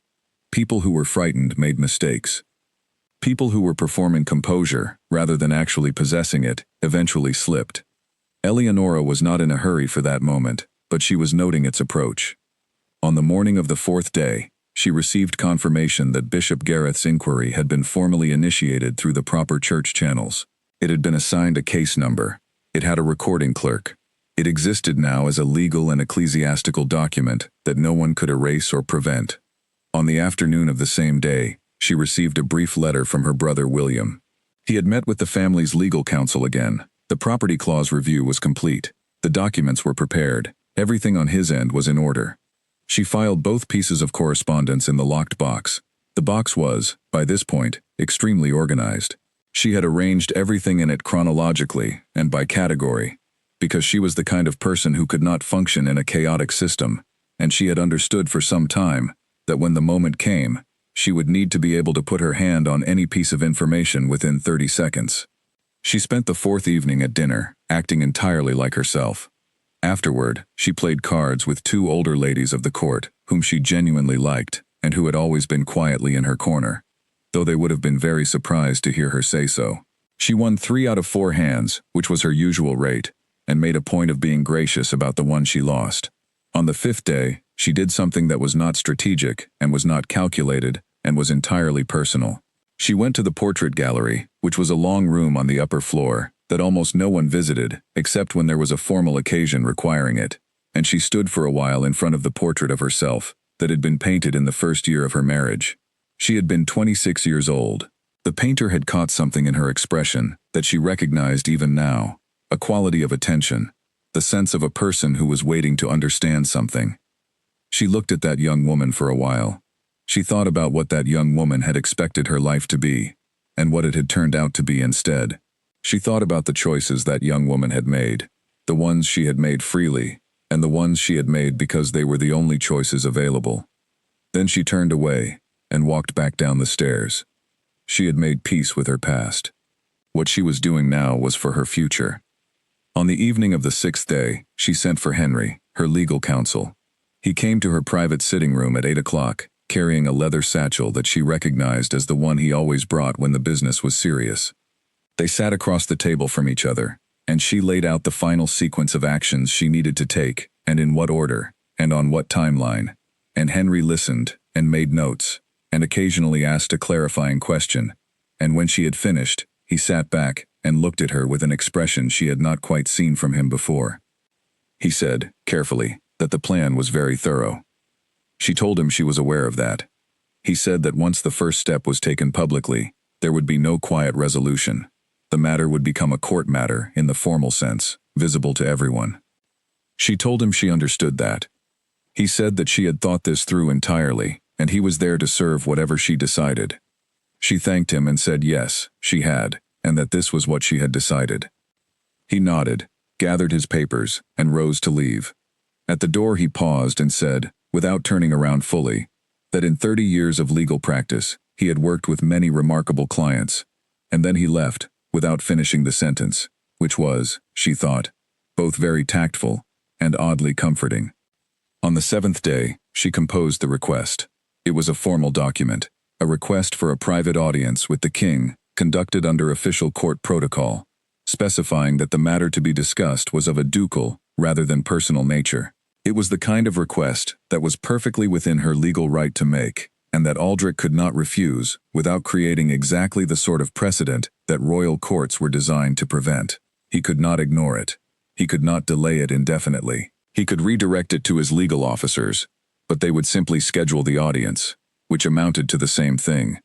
People who were frightened made mistakes. People who were performing composure, rather than actually possessing it, eventually slipped. Eleonora was not in a hurry for that moment, but she was noting its approach. On the morning of the 4th day, she received confirmation that Bishop Gareth's inquiry had been formally initiated through the proper church channels. It had been assigned a case number. It had a recording clerk. It existed now as a legal and ecclesiastical document that no one could erase or prevent. On the afternoon of the same day, she received a brief letter from her brother William. He had met with the family's legal counsel again. The property clause review was complete. The documents were prepared. Everything on his end was in order. She filed both pieces of correspondence in the locked box. The box was, by this point, extremely organized. She had arranged everything in it chronologically and by category, because she was the kind of person who could not function in a chaotic system, and she had understood for some time that when the moment came, she would need to be able to put her hand on any piece of information within 30 seconds. She spent the 4th evening at dinner, acting entirely like herself. Afterward, she played cards with 2 older ladies of the court, whom she genuinely liked, and who had always been quietly in her corner, though they would have been very surprised to hear her say so. She won 3 out of 4 hands, which was her usual rate, and made a point of being gracious about the one she lost. On the 5th day, she did something that was not strategic and was not calculated and was entirely personal. She went to the portrait gallery, which was a long room on the upper floor that almost no one visited except when there was a formal occasion requiring it, and she stood for a while in front of the portrait of herself that had been painted in the first year of her marriage. She had been 26 years old. The painter had caught something in her expression that she recognized even now, a quality of attention, the sense of a person who was waiting to understand something. She looked at that young woman for a while. She thought about what that young woman had expected her life to be, and what it had turned out to be instead. She thought about the choices that young woman had made, the ones she had made freely, and the ones she had made because they were the only choices available. Then she turned away and walked back down the stairs. She had made peace with her past. What she was doing now was for her future. On the evening of the 6th day, she sent for Henry, her legal counsel. He came to her private sitting room at 8 o'clock, carrying a leather satchel that she recognized as the one he always brought when the business was serious. They sat across the table from each other, and she laid out the final sequence of actions she needed to take, and in what order, and on what timeline. And Henry listened, and made notes, and occasionally asked a clarifying question, and when she had finished, he sat back and looked at her with an expression she had not quite seen from him before. He said, carefully, that the plan was very thorough. She told him she was aware of that. He said that once the first step was taken publicly, there would be no quiet resolution. The matter would become a court matter in the formal sense, visible to everyone. She told him she understood that. He said that she had thought this through entirely, and he was there to serve whatever she decided. She thanked him and said yes, she had, and that this was what she had decided. He nodded, gathered his papers, and rose to leave. At the door he paused and said, without turning around fully, that in 30 years of legal practice, he had worked with many remarkable clients, and then he left, without finishing the sentence, which was, she thought, both very tactful and oddly comforting. On the 7th day, she composed the request. It was a formal document, a request for a private audience with the king, conducted under official court protocol, specifying that the matter to be discussed was of a ducal rather than personal nature. It was the kind of request that was perfectly within her legal right to make, and that Aldrich could not refuse without creating exactly the sort of precedent that royal courts were designed to prevent. He could not ignore it. He could not delay it indefinitely. He could redirect it to his legal officers, but they would simply schedule the audience, which amounted to the same thing.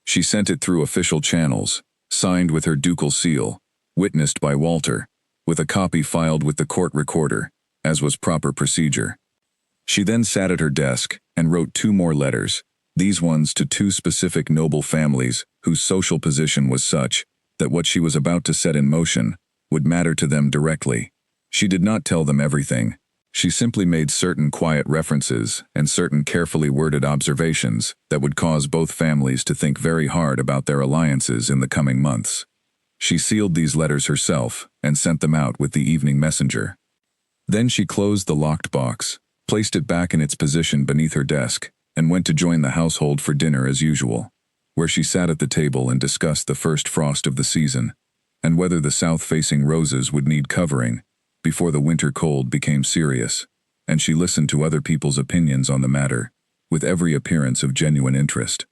She sent it through official channels, signed with her ducal seal, witnessed by Walter, with a copy filed with the court recorder, as was proper procedure. She then sat at her desk and wrote 2 more letters, these ones to 2 specific noble families whose social position was such that what she was about to set in motion would matter to them directly. She did not tell them everything. She simply made certain quiet references and certain carefully worded observations that would cause both families to think very hard about their alliances in the coming months. She sealed these letters herself and sent them out with the evening messenger. Then she closed the locked box, placed it back in its position beneath her desk, and went to join the household for dinner as usual, where she sat at the table and discussed the first frost of the season, and whether the south-facing roses would need covering before the winter cold became serious, and she listened to other people's opinions on the matter, with every appearance of genuine interest.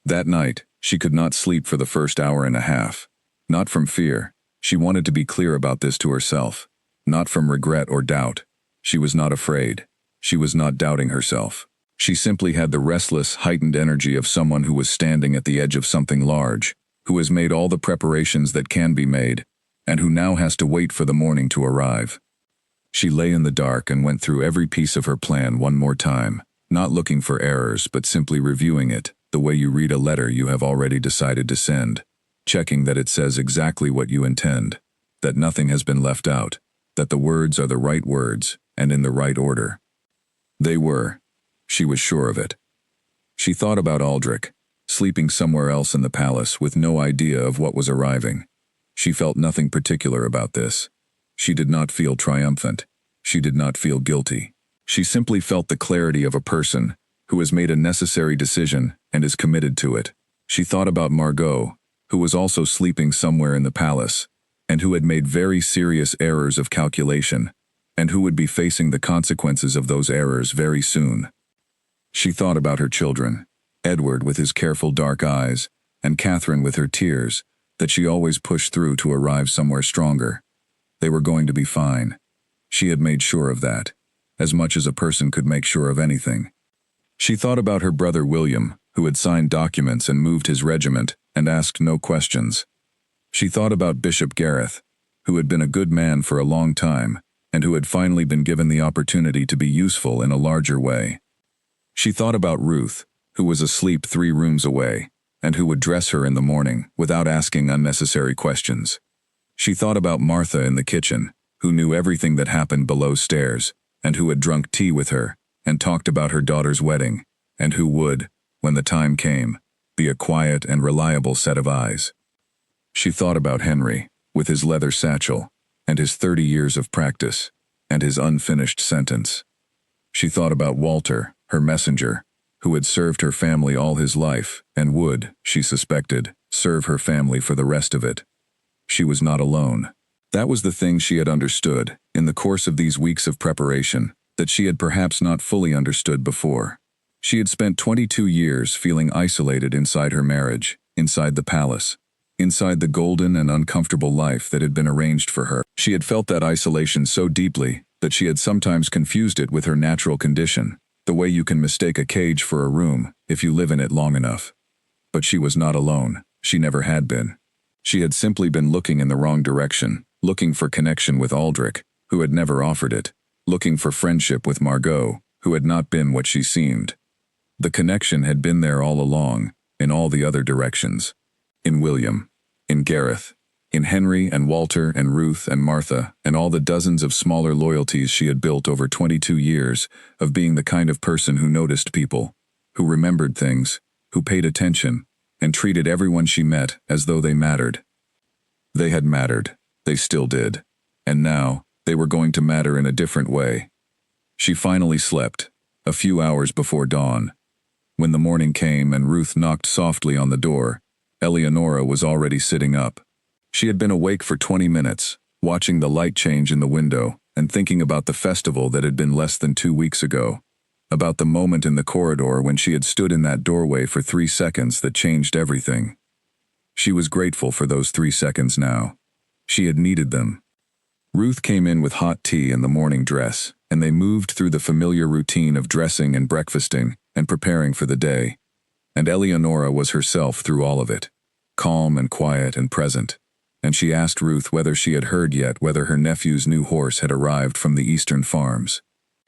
That night, she could not sleep for the first hour and a half. Not from fear. She wanted to be clear about this to herself. Not from regret or doubt. She was not afraid. She was not doubting herself. She simply had the restless, heightened energy of someone who was standing at the edge of something large, who has made all the preparations that can be made, and who now has to wait for the morning to arrive. She lay in the dark and went through every piece of her plan one more time, not looking for errors but simply reviewing it, the way you read a letter you have already decided to send, checking that it says exactly what you intend, that nothing has been left out, that the words are the right words and in the right order. They were. She was sure of it. She thought about Aldrich, sleeping somewhere else in the palace with no idea of what was arriving. She felt nothing particular about this. She did not feel triumphant. She did not feel guilty. She simply felt the clarity of a person who has made a necessary decision and is committed to it. She thought about Margot, who was also sleeping somewhere in the palace, and who had made very serious errors of calculation, and who would be facing the consequences of those errors very soon. She thought about her children, Edward with his careful dark eyes, and Catherine with her tears, that she always pushed through to arrive somewhere stronger. They were going to be fine. She had made sure of that, as much as a person could make sure of anything. She thought about her brother William, who had signed documents and moved his regiment and asked no questions. She thought about Bishop Gareth, who had been a good man for a long time, and who had finally been given the opportunity to be useful in a larger way. She thought about Ruth, who was asleep 3 rooms away, and who would dress her in the morning without asking unnecessary questions. She thought about Martha in the kitchen, who knew everything that happened below stairs, and who had drunk tea with her, and talked about her daughter's wedding, and who would, when the time came, be a quiet and reliable set of eyes. She thought about Henry, with his leather satchel, and his 30 years of practice, and his unfinished sentence. She thought about Walter, her messenger, who had served her family all his life, and would, she suspected, serve her family for the rest of it. She was not alone. That was the thing she had understood, in the course of these weeks of preparation, that she had perhaps not fully understood before. She had spent 22 years feeling isolated inside her marriage, inside the palace, inside the golden and uncomfortable life that had been arranged for her. She had felt that isolation so deeply that she had sometimes confused it with her natural condition, the way you can mistake a cage for a room if you live in it long enough. But she was not alone. She never had been. She had simply been looking in the wrong direction, looking for connection with Aldrich, who had never offered it, looking for friendship with Margot, who had not been what she seemed. The connection had been there all along, in all the other directions. In William, in Gareth, in Henry and Walter and Ruth and Martha, and all the dozens of smaller loyalties she had built over 22 years of being the kind of person who noticed people, who remembered things, who paid attention, and treated everyone she met as though they mattered. They had mattered, they still did, and now they were going to matter in a different way. She finally slept, a few hours before dawn. When the morning came and Ruth knocked softly on the door, Eleonora was already sitting up. She had been awake for 20 minutes, watching the light change in the window and thinking about the festival that had been less than 2 weeks ago, about the moment in the corridor when she had stood in that doorway for 3 seconds that changed everything. She was grateful for those 3 seconds now. She had needed them. Ruth came in with hot tea and the morning dress, and they moved through the familiar routine of dressing and breakfasting and preparing for the day. And Eleonora was herself through all of it, calm and quiet and present. And she asked Ruth whether she had heard yet whether her nephew's new horse had arrived from the eastern farms,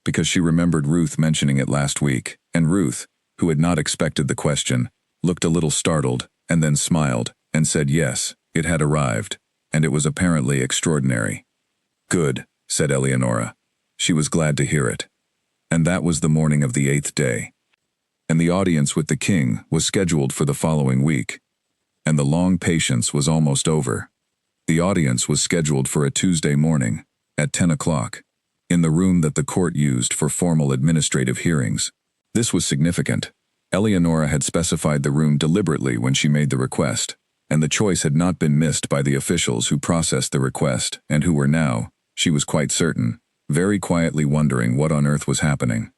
because she remembered Ruth mentioning it last week, and Ruth, who had not expected the question, looked a little startled and then smiled and said yes, it had arrived, and it was apparently extraordinary. Good, said Eleonora. She was glad to hear it. And that was the morning of the 8th day. And the audience with the king was scheduled for the following week. And the long patience was almost over. The audience was scheduled for a Tuesday morning, at 10 o'clock, in the room that the court used for formal administrative hearings. This was significant. Eleonora had specified the room deliberately when she made the request, and the choice had not been missed by the officials who processed the request and who were now, she was quite certain, very quietly wondering what on earth was happening.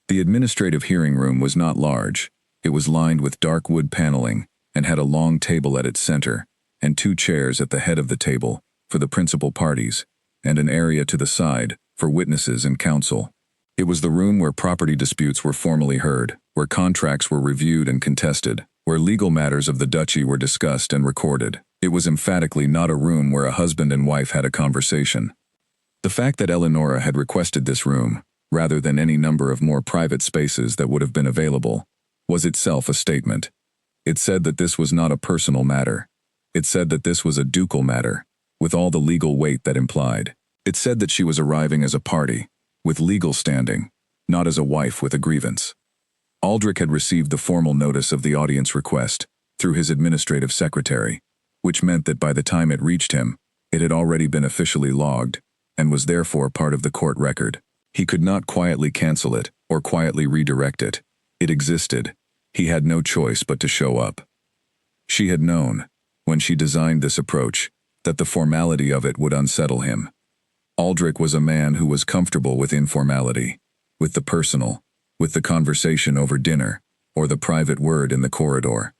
The administrative hearing room was not large. It was lined with dark wood paneling and had a long table at its center, and 2 chairs at the head of the table for the principal parties, and an area to the side for witnesses and counsel. It was the room where property disputes were formally heard, where contracts were reviewed and contested, where legal matters of the duchy were discussed and recorded. It was emphatically not a room where a husband and wife had a conversation. The fact that Eleonora had requested this room, rather than any number of more private spaces that would have been available, was itself a statement. It said that this was not a personal matter. It said that this was a ducal matter, with all the legal weight that implied. It said that she was arriving as a party, with legal standing, not as a wife with a grievance. Aldrich had received the formal notice of the audience request through his administrative secretary, which meant that by the time it reached him, it had already been officially logged, and was therefore part of the court record. He could not quietly cancel it or quietly redirect it. It existed. He had no choice but to show up. She had known, when she designed this approach, that the formality of it would unsettle him. Aldrich was a man who was comfortable with informality, with the personal, with the conversation over dinner, or the private word in the corridor.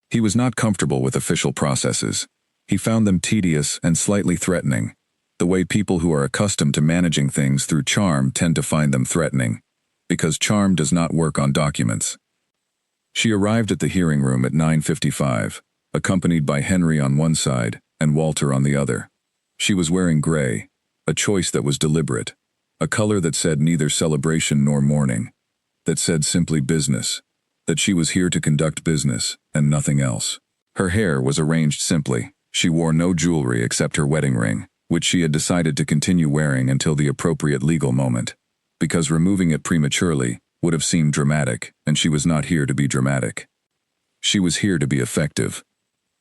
He was not comfortable with official processes. He found them tedious and slightly threatening, the way people who are accustomed to managing things through charm tend to find them threatening, because charm does not work on documents. She arrived at the hearing room at 9:55, accompanied by Henry on one side and Walter on the other. She was wearing gray, a choice that was deliberate, a color that said neither celebration nor mourning, that said simply business, that she was here to conduct business and nothing else. Her hair was arranged simply. She wore no jewelry except her wedding ring, which she had decided to continue wearing until the appropriate legal moment, because removing it prematurely would have seemed dramatic, and she was not here to be dramatic. She was here to be effective.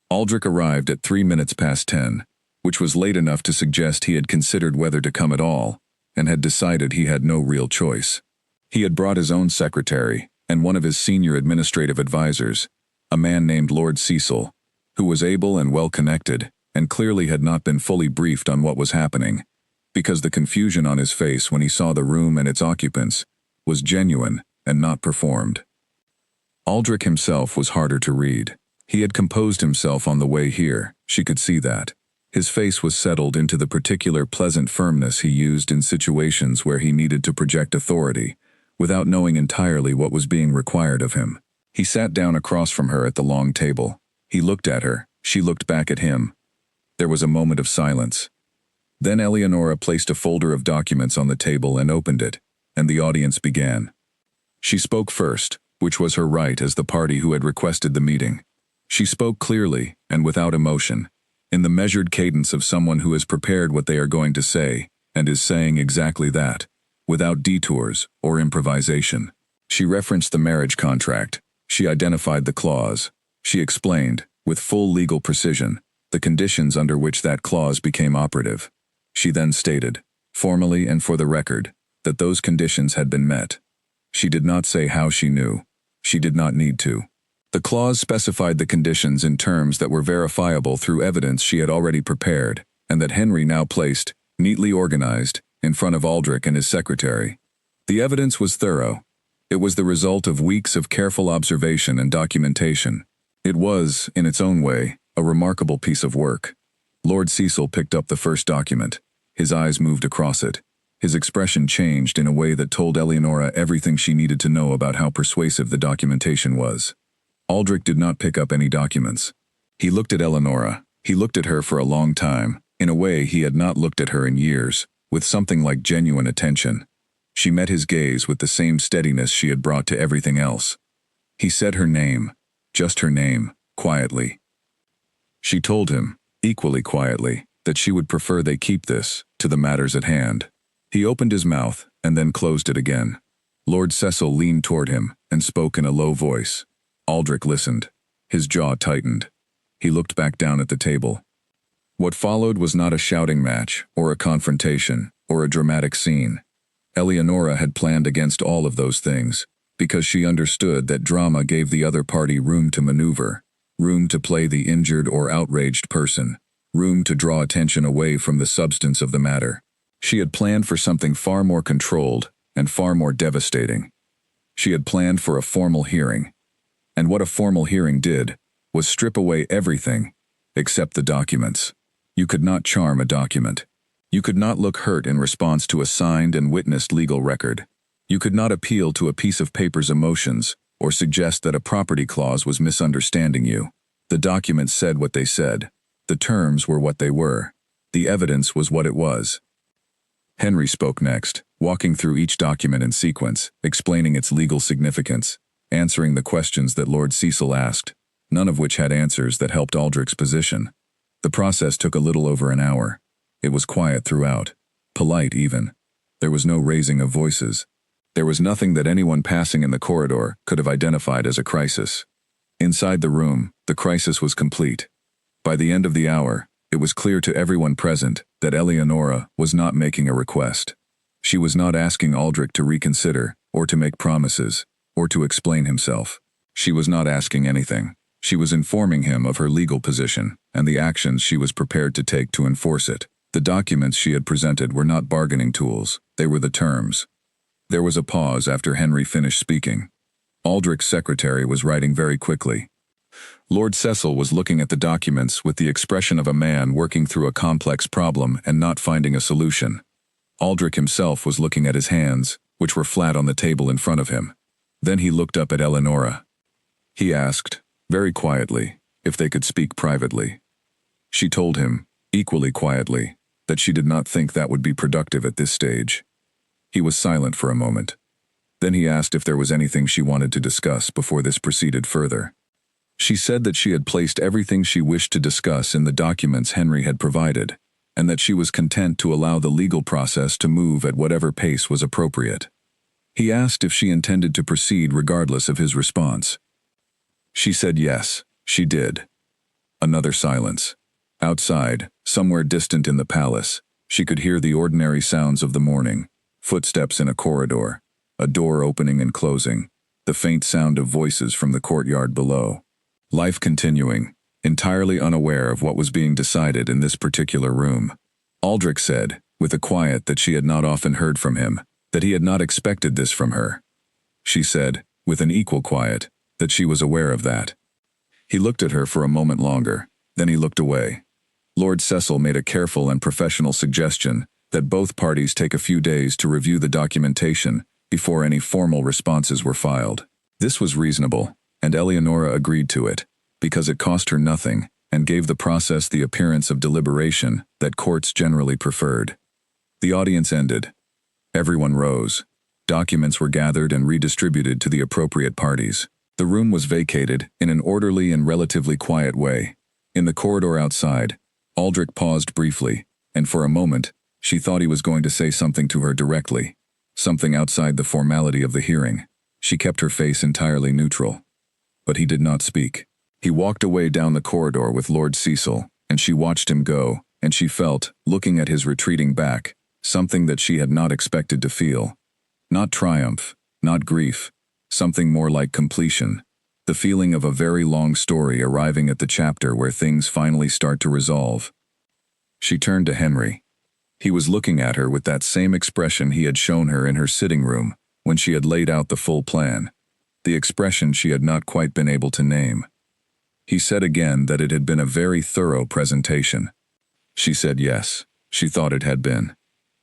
Aldrich arrived at 3 minutes past 10, which was late enough to suggest he had considered whether to come at all, and had decided he had no real choice. He had brought his own secretary and one of his senior administrative advisors, a man named Lord Cecil, who was able and well-connected, and clearly had not been fully briefed on what was happening, because the confusion on his face when he saw the room and its occupants was genuine and not performed. Aldrich himself was harder to read. He had composed himself on the way here, she could see that. His face was settled into the particular pleasant firmness he used in situations where he needed to project authority, without knowing entirely what was being required of him. He sat down across from her at the long table. He looked at her. She looked back at him. There was a moment of silence. Then Eleonora placed a folder of documents on the table and opened it, and the audience began. She spoke first, which was her right as the party who had requested the meeting. She spoke clearly and without emotion, in the measured cadence of someone who has prepared what they are going to say, and is saying exactly that, without detours or improvisation. She referenced the marriage contract. She identified the clause. She explained, with full legal precision, the conditions under which that clause became operative. She then stated, formally and for the record, that those conditions had been met. She did not say how she knew. She did not need to. The clause specified the conditions in terms that were verifiable through evidence she had already prepared, and that Henry now placed, neatly organized, in front of Aldrich and his secretary. The evidence was thorough. It was the result of weeks of careful observation and documentation. It was, in its own way, a remarkable piece of work. Lord Cecil picked up the first document. His eyes moved across it. His expression changed in a way that told Eleonora everything she needed to know about how persuasive the documentation was. Aldrich did not pick up any documents. He looked at Eleonora. He looked at her for a long time, in a way he had not looked at her in years, with something like genuine attention. She met his gaze with the same steadiness she had brought to everything else. He said her name, just her name, quietly. She told him, equally quietly, that she would prefer they keep this to the matters at hand. He opened his mouth and then closed it again. Lord Cecil leaned toward him and spoke in a low voice. Aldrich listened. His jaw tightened. He looked back down at the table. What followed was not a shouting match, or a confrontation, or a dramatic scene. Eleonora had planned against all of those things, because she understood that drama gave the other party room to maneuver, room to play the injured or outraged person, room to draw attention away from the substance of the matter. She had planned for something far more controlled and far more devastating. She had planned for a formal hearing. And what a formal hearing did was strip away everything except the documents. You could not charm a document. You could not look hurt in response to a signed and witnessed legal record. You could not appeal to a piece of paper's emotions or suggest that a property clause was misunderstanding you. The documents said what they said. The terms were what they were. The evidence was what it was. Henry spoke next, walking through each document in sequence, explaining its legal significance, answering the questions that Lord Cecil asked, none of which had answers that helped Aldrich's position. The process took a little over an hour. It was quiet throughout, polite even. There was no raising of voices. There was nothing that anyone passing in the corridor could have identified as a crisis. Inside the room, the crisis was complete. By the end of the hour, it was clear to everyone present that Eleonora was not making a request. She was not asking Aldrich to reconsider, or to make promises, or to explain himself. She was not asking anything. She was informing him of her legal position and the actions she was prepared to take to enforce it. The documents she had presented were not bargaining tools, they were the terms. There was a pause after Henry finished speaking. Aldrich's secretary was writing very quickly. Lord Cecil was looking at the documents with the expression of a man working through a complex problem and not finding a solution. Aldrich himself was looking at his hands, which were flat on the table in front of him. Then he looked up at Eleonora. He asked, very quietly, if they could speak privately. She told him, equally quietly, that she did not think that would be productive at this stage. He was silent for a moment. Then he asked if there was anything she wanted to discuss before this proceeded further. She said that she had placed everything she wished to discuss in the documents Henry had provided, and that she was content to allow the legal process to move at whatever pace was appropriate. He asked if she intended to proceed regardless of his response. She said yes, she did. Another silence. Outside, somewhere distant in the palace, she could hear the ordinary sounds of the morning, footsteps in a corridor, a door opening and closing, the faint sound of voices from the courtyard below. Life continuing, entirely unaware of what was being decided in this particular room. Aldrich said, with a quiet that she had not often heard from him, that he had not expected this from her. She said, with an equal quiet, that she was aware of that. He looked at her for a moment longer, then he looked away. Lord Cecil made a careful and professional suggestion that both parties take a few days to review the documentation before any formal responses were filed. This was reasonable, and Eleonora agreed to it, because it cost her nothing, and gave the process the appearance of deliberation that courts generally preferred. The audience ended. Everyone rose. Documents were gathered and redistributed to the appropriate parties. The room was vacated in an orderly and relatively quiet way. In the corridor outside, Aldrich paused briefly, and for a moment, she thought he was going to say something to her directly, something outside the formality of the hearing. She kept her face entirely neutral. But he did not speak. He walked away down the corridor with Lord Cecil, and she watched him go, and she felt, looking at his retreating back, something that she had not expected to feel. Not triumph, not grief, something more like completion. The feeling of a very long story arriving at the chapter where things finally start to resolve. She turned to Henry. He was looking at her with that same expression he had shown her in her sitting room when she had laid out the full plan. The expression she had not quite been able to name. He said again that it had been a very thorough presentation. She said yes, she thought it had been.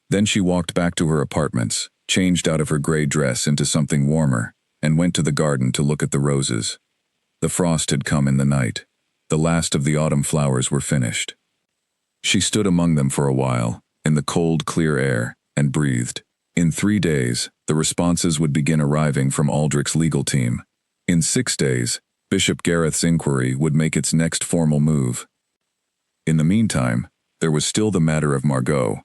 Then she walked back to her apartments, changed out of her gray dress into something warmer, and went to the garden to look at the roses. The frost had come in the night. The last of the autumn flowers were finished. She stood among them for a while, in the cold, clear air, and breathed. In 3 days, the responses would begin arriving from Aldrich's legal team. In 6 days, Bishop Gareth's inquiry would make its next formal move. In the meantime, there was still the matter of Margot.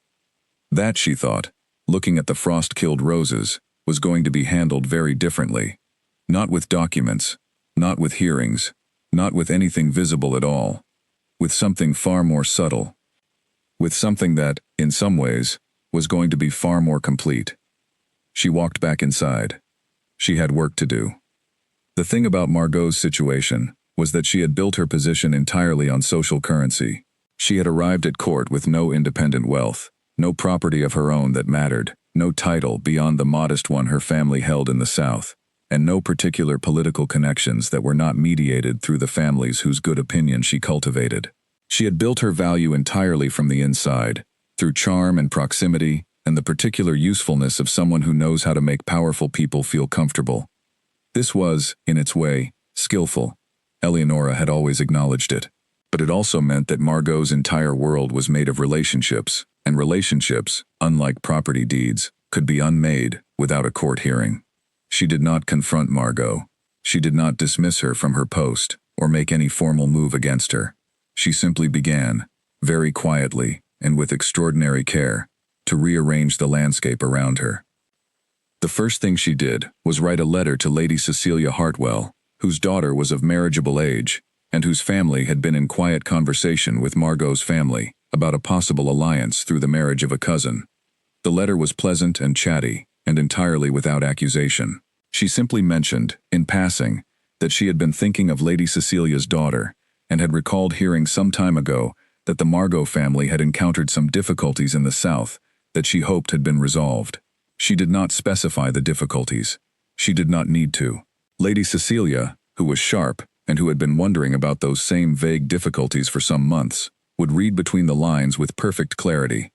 That, she thought, looking at the frost-killed roses, was going to be handled very differently. Not with documents, not with hearings, not with anything visible at all. With something far more subtle. With something that, in some ways, was going to be far more complete. She walked back inside. She had work to do. The thing about Margot's situation was that she had built her position entirely on social currency. She had arrived at court with no independent wealth, no property of her own that mattered, no title beyond the modest one her family held in the South, and no particular political connections that were not mediated through the families whose good opinion she cultivated. She had built her value entirely from the inside, through charm and proximity, and the particular usefulness of someone who knows how to make powerful people feel comfortable. This was, in its way, skillful. Eleonora had always acknowledged it. But it also meant that Margot's entire world was made of relationships, and relationships, unlike property deeds, could be unmade without a court hearing. She did not confront Margot. She did not dismiss her from her post, or make any formal move against her. She simply began, very quietly, and with extraordinary care, to rearrange the landscape around her. The first thing she did was write a letter to Lady Cecilia Hartwell, whose daughter was of marriageable age, and whose family had been in quiet conversation with Margot's family about a possible alliance through the marriage of a cousin. The letter was pleasant and chatty, and entirely without accusation. She simply mentioned, in passing, that she had been thinking of Lady Cecilia's daughter, and had recalled hearing some time ago that the Margot family had encountered some difficulties in the South that she hoped had been resolved. She did not specify the difficulties. She did not need to. Lady Cecilia, who was sharp, and who had been wondering about those same vague difficulties for some months, would read between the lines with perfect clarity.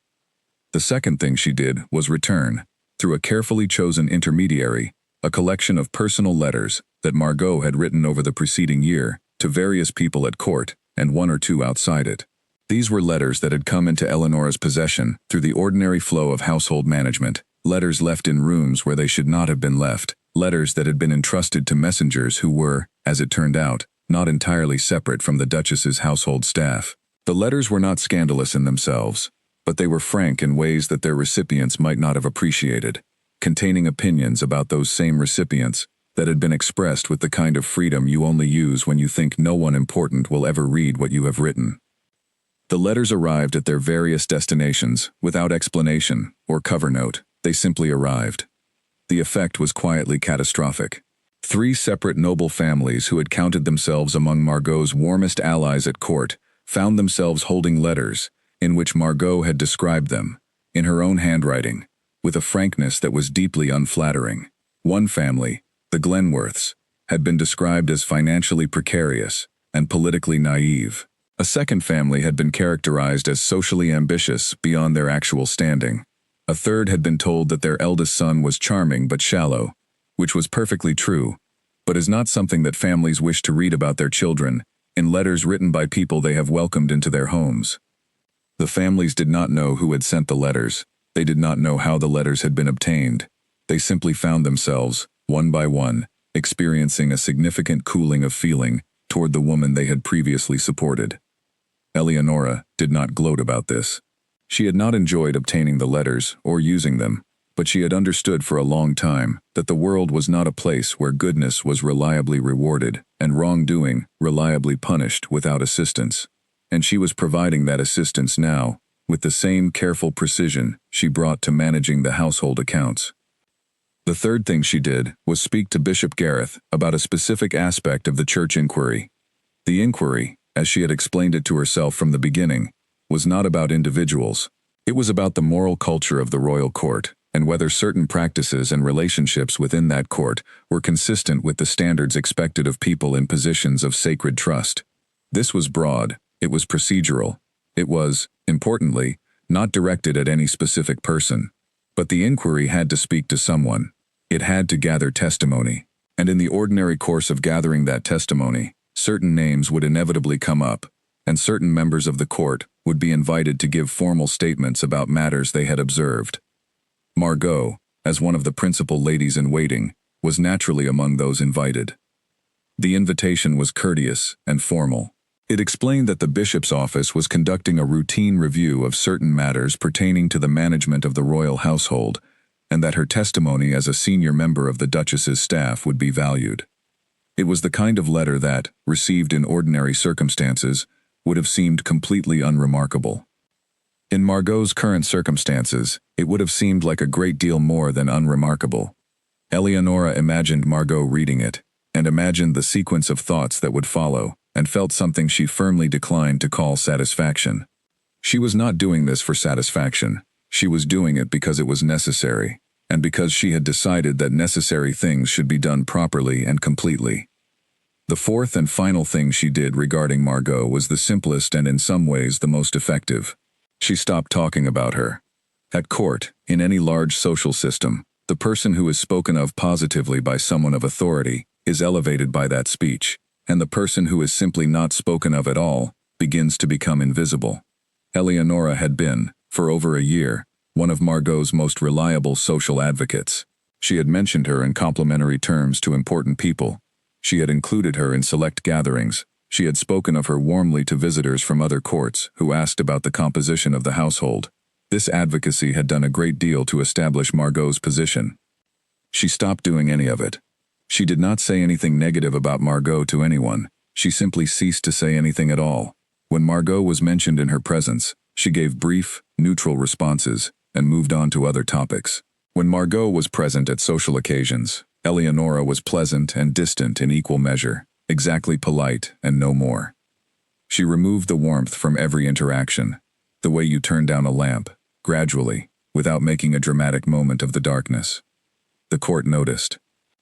The second thing she did was return, through a carefully chosen intermediary, a collection of personal letters that Margot had written over the preceding year to various people at court and 1 or 2 outside it. These were letters that had come into Eleonora's possession through the ordinary flow of household management, letters left in rooms where they should not have been left, letters that had been entrusted to messengers who were, as it turned out, not entirely separate from the Duchess's household staff. The letters were not scandalous in themselves, but they were frank in ways that their recipients might not have appreciated, containing opinions about those same recipients that had been expressed with the kind of freedom you only use when you think no one important will ever read what you have written. The letters arrived at their various destinations without explanation or cover note. They simply arrived. The effect was quietly catastrophic. 3 separate noble families who had counted themselves among Margot's warmest allies at court found themselves holding letters in which Margot had described them, in her own handwriting, with a frankness that was deeply unflattering. One family, the Glenworths, had been described as financially precarious and politically naive. A second family had been characterized as socially ambitious beyond their actual standing. A third had been told that their eldest son was charming but shallow, which was perfectly true, but is not something that families wish to read about their children, in letters written by people they have welcomed into their homes. The families did not know who had sent the letters. They did not know how the letters had been obtained. They simply found themselves, one by one, experiencing a significant cooling of feeling toward the woman they had previously supported. Eleonora did not gloat about this. She had not enjoyed obtaining the letters or using them, but she had understood for a long time that the world was not a place where goodness was reliably rewarded and wrongdoing reliably punished without assistance. And she was providing that assistance now, with the same careful precision she brought to managing the household accounts. The third thing she did was speak to Bishop Gareth about a specific aspect of the church inquiry. The inquiry, as she had explained it to herself from the beginning, was not about individuals. It was about the moral culture of the royal court, and whether certain practices and relationships within that court were consistent with the standards expected of people in positions of sacred trust. This was broad, it was procedural, it was, importantly, not directed at any specific person. But the inquiry had to speak to someone. It had to gather testimony, and in the ordinary course of gathering that testimony, certain names would inevitably come up, and certain members of the court would be invited to give formal statements about matters they had observed. Margot, as one of the principal ladies in waiting, was naturally among those invited. The invitation was courteous and formal. It explained that the bishop's office was conducting a routine review of certain matters pertaining to the management of the royal household, and that her testimony as a senior member of the Duchess's staff would be valued. It was the kind of letter that, received in ordinary circumstances, would have seemed completely unremarkable. In Margot's current circumstances, it would have seemed like a great deal more than unremarkable. Eleonora imagined Margot reading it, and imagined the sequence of thoughts that would follow, and felt something she firmly declined to call satisfaction. She was not doing this for satisfaction. She was doing it because it was necessary, and because she had decided that necessary things should be done properly and completely. The fourth and final thing she did regarding Margot was the simplest and in some ways the most effective. She stopped talking about her. At court, in any large social system, the person who is spoken of positively by someone of authority is elevated by that speech, and the person who is simply not spoken of at all begins to become invisible. Eleonora had been, for over a year, one of Margot's most reliable social advocates. She had mentioned her in complimentary terms to important people. She had included her in select gatherings. She had spoken of her warmly to visitors from other courts who asked about the composition of the household. This advocacy had done a great deal to establish Margot's position. She stopped doing any of it. She did not say anything negative about Margot to anyone. She simply ceased to say anything at all. When Margot was mentioned in her presence, she gave brief, neutral responses and moved on to other topics. When Margot was present at social occasions, Eleonora was pleasant and distant in equal measure, exactly polite and no more. She removed the warmth from every interaction, the way you turn down a lamp, gradually, without making a dramatic moment of the darkness. The court noticed.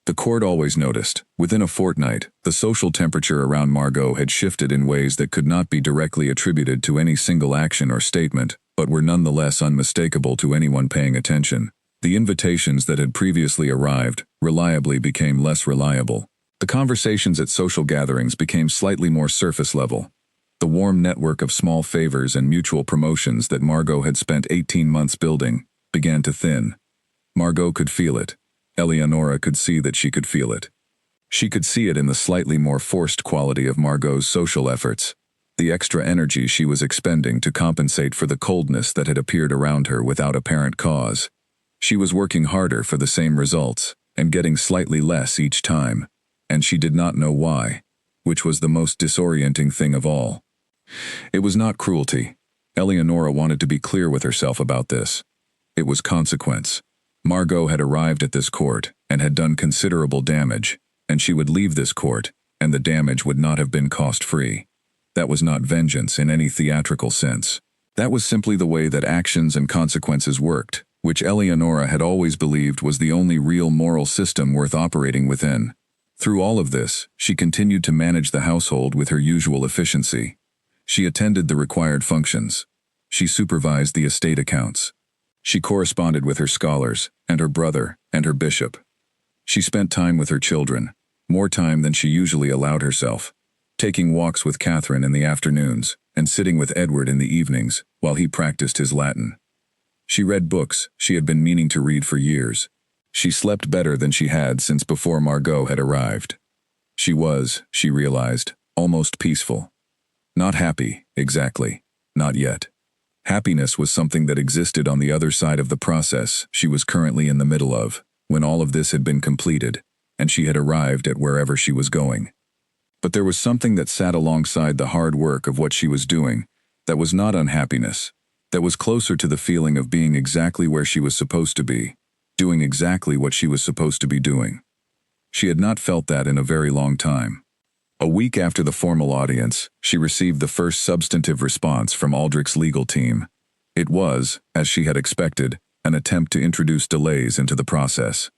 The court always noticed. Within a fortnight, the social temperature around Margot had shifted in ways that could not be directly attributed to any single action or statement, but were nonetheless unmistakable to anyone paying attention. The invitations that had previously arrived reliably became less reliable. The conversations at social gatherings became slightly more surface level. The warm network of small favors and mutual promotions that Margot had spent 18 months building began to thin. Margot could feel it. Eleonora could see that she could feel it. She could see it in the slightly more forced quality of Margot's social efforts, the extra energy she was expending to compensate for the coldness that had appeared around her without apparent cause. She was working harder for the same results, and getting slightly less each time, and she did not know why, which was the most disorienting thing of all. It was not cruelty. Eleonora wanted to be clear with herself about this. It was consequence. Margot had arrived at this court and had done considerable damage, and she would leave this court, and the damage would not have been cost-free. That was not vengeance in any theatrical sense. That was simply the way that actions and consequences worked, which Eleonora had always believed was the only real moral system worth operating within. Through all of this, she continued to manage the household with her usual efficiency. She attended the required functions. She supervised the estate accounts. She corresponded with her scholars, and her brother, and her bishop. She spent time with her children, more time than she usually allowed herself. taking walks with Catherine in the afternoons, and sitting with Edward in the evenings while he practiced his Latin. She read books she had been meaning to read for years. She slept better than she had since before Margot had arrived. She was, she realized, almost peaceful. Not happy, exactly. Not yet. Happiness was something that existed on the other side of the process she was currently in the middle of, when all of this had been completed, and she had arrived at wherever she was going. But there was something that sat alongside the hard work of what she was doing, that was not unhappiness, that was closer to the feeling of being exactly where she was supposed to be, doing exactly what she was supposed to be doing. She had not felt that in a very long time. A week after the formal audience, she received the first substantive response from Aldrich's legal team. It was, as she had expected, an attempt to introduce delays into the process.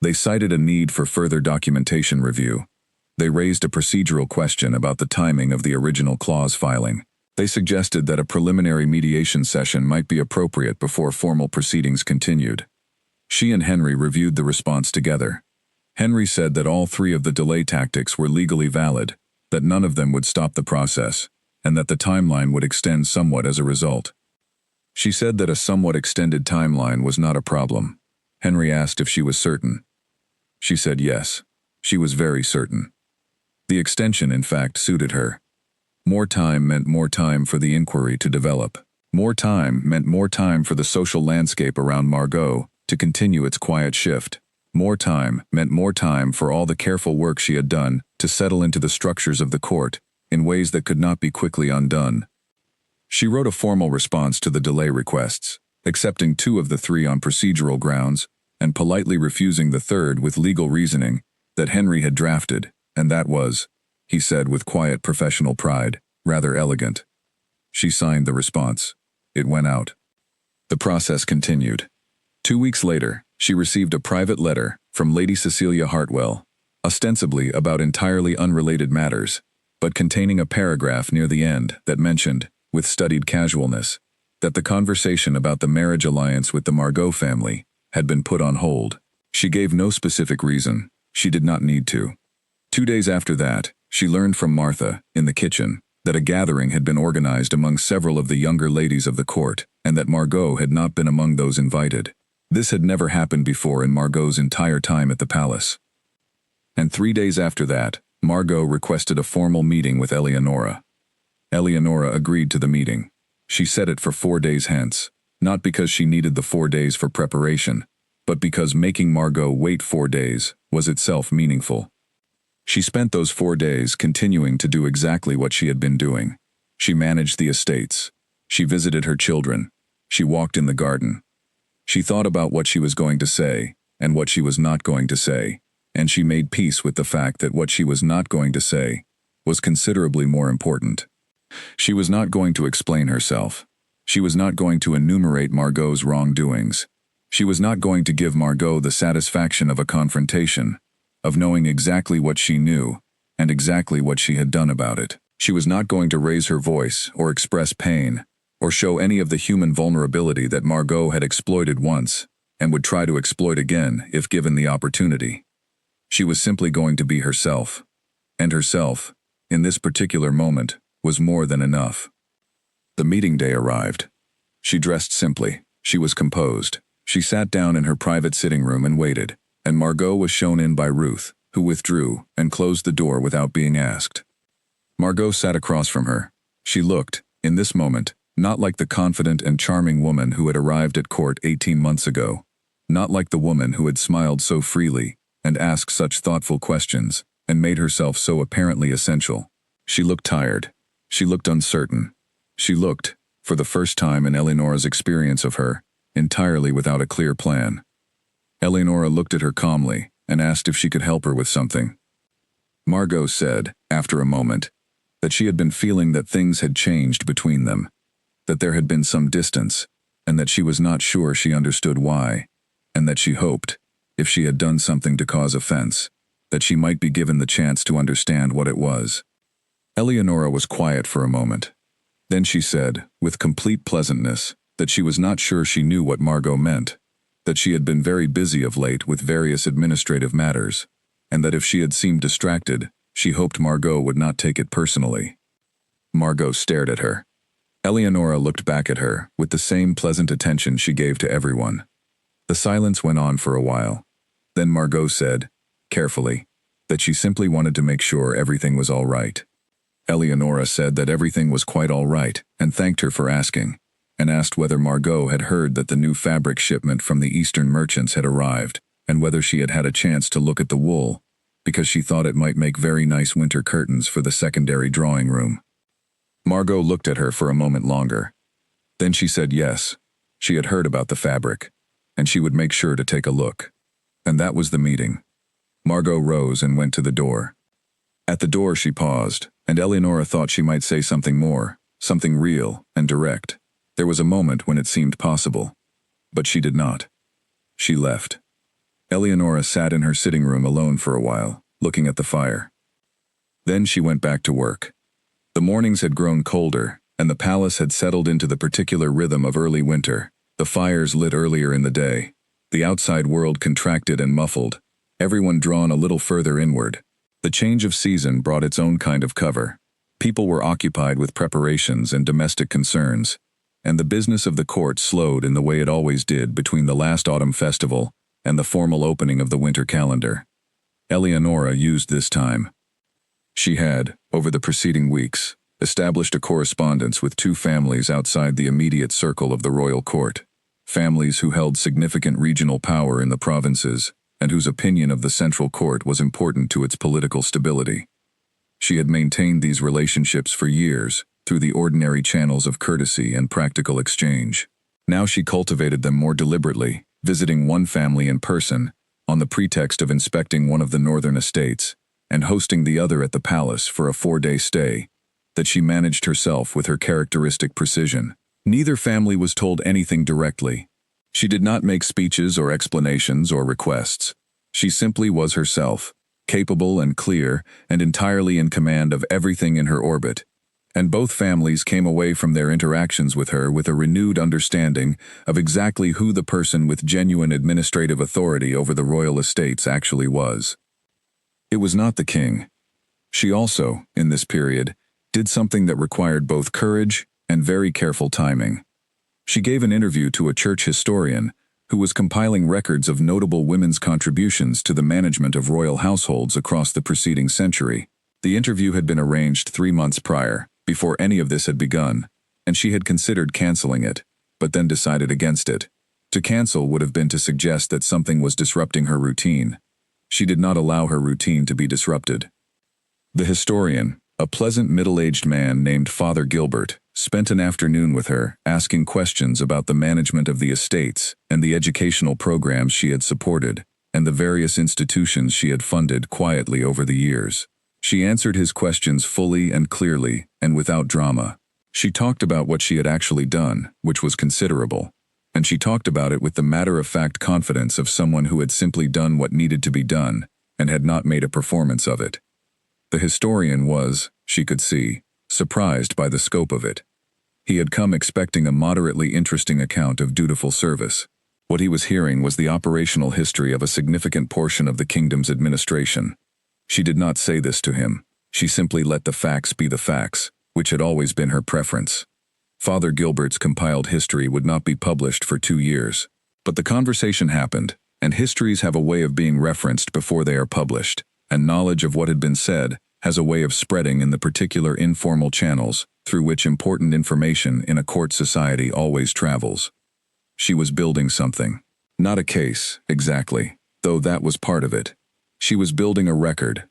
They cited a need for further documentation review. They raised a procedural question about the timing of the original clause filing. They suggested that a preliminary mediation session might be appropriate before formal proceedings continued. She and Henry reviewed the response together. Henry said that all three of the delay tactics were legally valid, that none of them would stop the process, and that the timeline would extend somewhat as a result. She said that a somewhat extended timeline was not a problem. Henry asked if she was certain. She said yes. She was very certain. The extension, in fact, suited her. More time meant more time for the inquiry to develop. More time meant more time for the social landscape around Margot to continue its quiet shift. More time meant more time for all the careful work she had done to settle into the structures of the court in ways that could not be quickly undone. She wrote a formal response to the delay requests, accepting 2 of the 3 on procedural grounds and politely refusing the third with legal reasoning that Henry had drafted, and that was, he said with quiet professional pride, rather elegant. She signed the response. It went out. The process continued. 2 weeks later, she received a private letter from Lady Cecilia Hartwell, ostensibly about entirely unrelated matters, but containing a paragraph near the end that mentioned, with studied casualness, that the conversation about the marriage alliance with the Margot family had been put on hold. She gave no specific reason. She did not need to. 2 days after that, she learned from Martha, in the kitchen, that a gathering had been organized among several of the younger ladies of the court, and that Margot had not been among those invited. This had never happened before in Margot's entire time at the palace. And 3 days after that, Margot requested a formal meeting with Eleonora. Eleonora agreed to the meeting. She set it for 4 days hence, not because she needed the 4 days for preparation, but because making Margot wait 4 days was itself meaningful. She spent those 4 days continuing to do exactly what she had been doing. She managed the estates. She visited her children. She walked in the garden. She thought about what she was going to say and what she was not going to say, and she made peace with the fact that what she was not going to say was considerably more important. She was not going to explain herself. She was not going to enumerate Margot's wrongdoings. She was not going to give Margot the satisfaction of a confrontation, of knowing exactly what she knew and exactly what she had done about it. She was not going to raise her voice or express pain or show any of the human vulnerability that Margot had exploited once and would try to exploit again if given the opportunity. She was simply going to be herself, and herself, in this particular moment, was more than enough. The meeting day arrived. She dressed simply. She was composed. She sat down in her private sitting room and waited, and Margot was shown in by Ruth, who withdrew and closed the door without being asked. Margot sat across from her. She looked, in this moment, not like the confident and charming woman who had arrived at court 18 months ago, not like the woman who had smiled so freely and asked such thoughtful questions and made herself so apparently essential. She looked tired. She looked uncertain. She looked, for the first time in Eleonora's experience of her, entirely without a clear plan. Eleonora looked at her calmly and asked if she could help her with something. Margot said, after a moment, that she had been feeling that things had changed between them, that there had been some distance, and that she was not sure she understood why, and that she hoped, if she had done something to cause offense, that she might be given the chance to understand what it was. Eleonora was quiet for a moment. Then she said, with complete pleasantness, that she was not sure she knew what Margot meant, that she had been very busy of late with various administrative matters, and that if she had seemed distracted, She hoped Margot would not take it personally. Margot stared at her. Eleonora looked back at her with the same pleasant attention she gave to everyone. The silence went on for a while. Then Margot said, carefully, that she simply wanted to make sure everything was all right. Eleonora said that everything was quite all right and thanked her for asking, and asked whether Margot had heard that the new fabric shipment from the Eastern merchants had arrived, and whether she had had a chance to look at the wool, because she thought it might make very nice winter curtains for the secondary drawing room. Margot looked at her for a moment longer. Then she said yes, she had heard about the fabric, and she would make sure to take a look. And that was the meeting. Margot rose and went to the door. At the door she paused, and Eleonora thought she might say something more, something real and direct. There was a moment when it seemed possible. But she did not. She left. Eleonora sat in her sitting room alone for a while, looking at the fire. Then she went back to work. The mornings had grown colder, and the palace had settled into the particular rhythm of early winter. The fires lit earlier in the day. The outside world contracted and muffled, everyone drawn a little further inward. The change of season brought its own kind of cover. People were occupied with preparations and domestic concerns, and the business of the court slowed in the way it always did between the last autumn festival and the formal opening of the winter calendar. Eleonora used this time. She had, over the preceding weeks, established a correspondence with two families outside the immediate circle of the royal court, families who held significant regional power in the provinces and whose opinion of the central court was important to its political stability. She had maintained these relationships for years through the ordinary channels of courtesy and practical exchange. Now she cultivated them more deliberately, visiting one family in person, on the pretext of inspecting one of the northern estates, and hosting the other at the palace for a 4-day stay, that she managed herself with her characteristic precision. Neither family was told anything directly. She did not make speeches or explanations or requests. She simply was herself, capable and clear and entirely in command of everything in her orbit. And both families came away from their interactions with her with a renewed understanding of exactly who the person with genuine administrative authority over the royal estates actually was. It was not the king. She also, in this period, did something that required both courage and very careful timing. She gave an interview to a church historian who was compiling records of notable women's contributions to the management of royal households across the preceding century. The interview had been arranged 3 months prior, before any of this had begun, and she had considered canceling it, but then decided against it. To cancel would have been to suggest that something was disrupting her routine. She did not allow her routine to be disrupted. The historian, a pleasant middle-aged man named Father Gilbert, spent an afternoon with her, asking questions about the management of the estates and the educational programs she had supported, and the various institutions she had funded quietly over the years. She answered his questions fully and clearly, and without drama. She talked about what she had actually done, which was considerable, and she talked about it with the matter-of-fact confidence of someone who had simply done what needed to be done, and had not made a performance of it. The historian was, she could see, surprised by the scope of it. He had come expecting a moderately interesting account of dutiful service. What he was hearing was the operational history of a significant portion of the kingdom's administration. She did not say this to him. She simply let the facts be the facts, which had always been her preference. Father Gilbert's compiled history would not be published for 2 years. But the conversation happened, and histories have a way of being referenced before they are published, and knowledge of what had been said has a way of spreading in the particular informal channels through which important information in a court society always travels. She was building something. Not a case, exactly, though that was part of it. She was building a record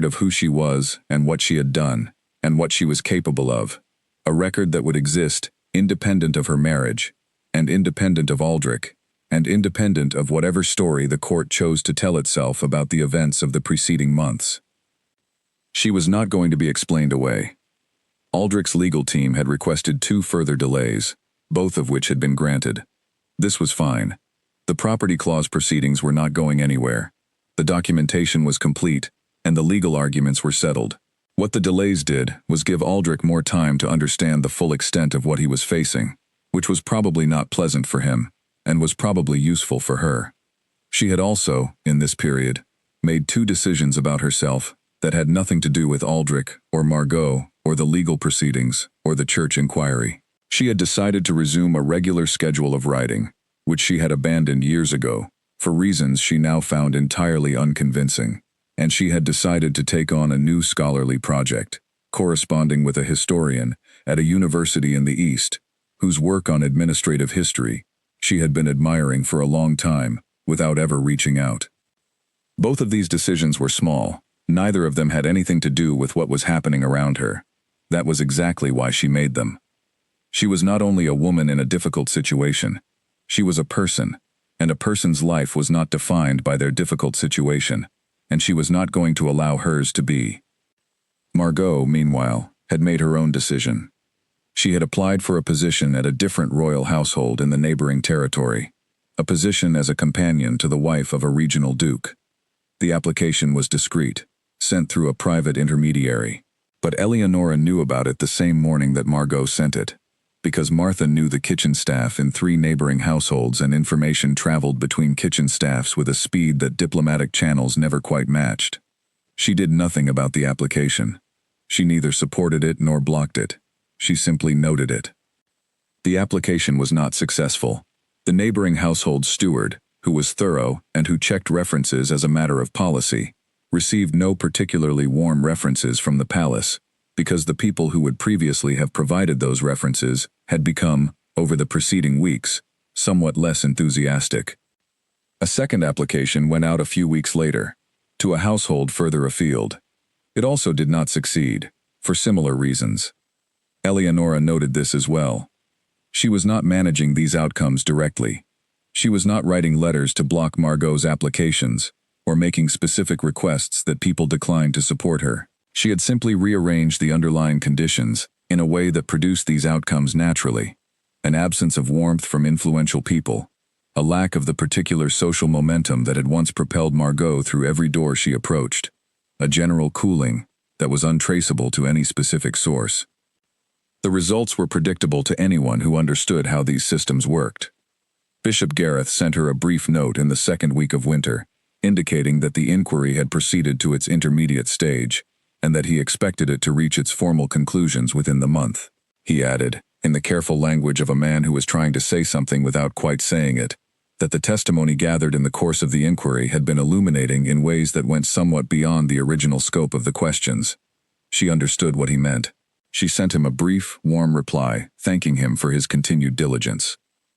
of who she was and what she had done, and what she was capable of. A record that would exist, independent of her marriage, and independent of Aldrich, and independent of whatever story the court chose to tell itself about the events of the preceding months. She was not going to be explained away. Aldrich's legal team had requested 2 further delays, both of which had been granted. This was fine. The property clause proceedings were not going anywhere. The documentation was complete, and the legal arguments were settled. What the delays did was give Aldrich more time to understand the full extent of what he was facing, which was probably not pleasant for him, and was probably useful for her. She had also, in this period, made 2 decisions about herself that had nothing to do with Aldrich or Margot or the legal proceedings or the church inquiry. She had decided to resume a regular schedule of writing, which she had abandoned years ago, for reasons she now found entirely unconvincing, and she had decided to take on a new scholarly project, corresponding with a historian at a university in the East, whose work on administrative history she had been admiring for a long time without ever reaching out. Both of these decisions were small. Neither of them had anything to do with what was happening around her. That was exactly why she made them. She was not only a woman in a difficult situation, she was a person, and a person's life was not defined by their difficult situation, and she was not going to allow hers to be. Margot, meanwhile, had made her own decision. She had applied for a position at a different royal household in the neighboring territory, a position as a companion to the wife of a regional duke. The application was discreet, sent through a private intermediary, but Eleonora knew about it the same morning that Margot sent it, because Martha knew the kitchen staff in 3 neighboring households, and information traveled between kitchen staffs with a speed that diplomatic channels never quite matched. She did nothing about the application. She neither supported it nor blocked it. She simply noted it. The application was not successful. The neighboring household steward, who was thorough and who checked references as a matter of policy, received no particularly warm references from the palace, because the people who would previously have provided those references had become, over the preceding weeks, somewhat less enthusiastic. A second application went out a few weeks later, to a household further afield. It also did not succeed, for similar reasons. Eleonora noted this as well. She was not managing these outcomes directly. She was not writing letters to block Margot's applications, or making specific requests that people declined to support her. She had simply rearranged the underlying conditions in a way that produced these outcomes naturally. An absence of warmth from influential people, a lack of the particular social momentum that had once propelled Margot through every door she approached, a general cooling that was untraceable to any specific source. The results were predictable to anyone who understood how these systems worked. Bishop Gareth sent her a brief note in the second week of winter, indicating that the inquiry had proceeded to its intermediate stage, and that he expected it to reach its formal conclusions within the month. He added, in the careful language of a man who was trying to say something without quite saying it, that the testimony gathered in the course of the inquiry had been illuminating in ways that went somewhat beyond the original scope of the questions. She understood what he meant. She sent him a brief, warm reply, thanking him for his continued diligence.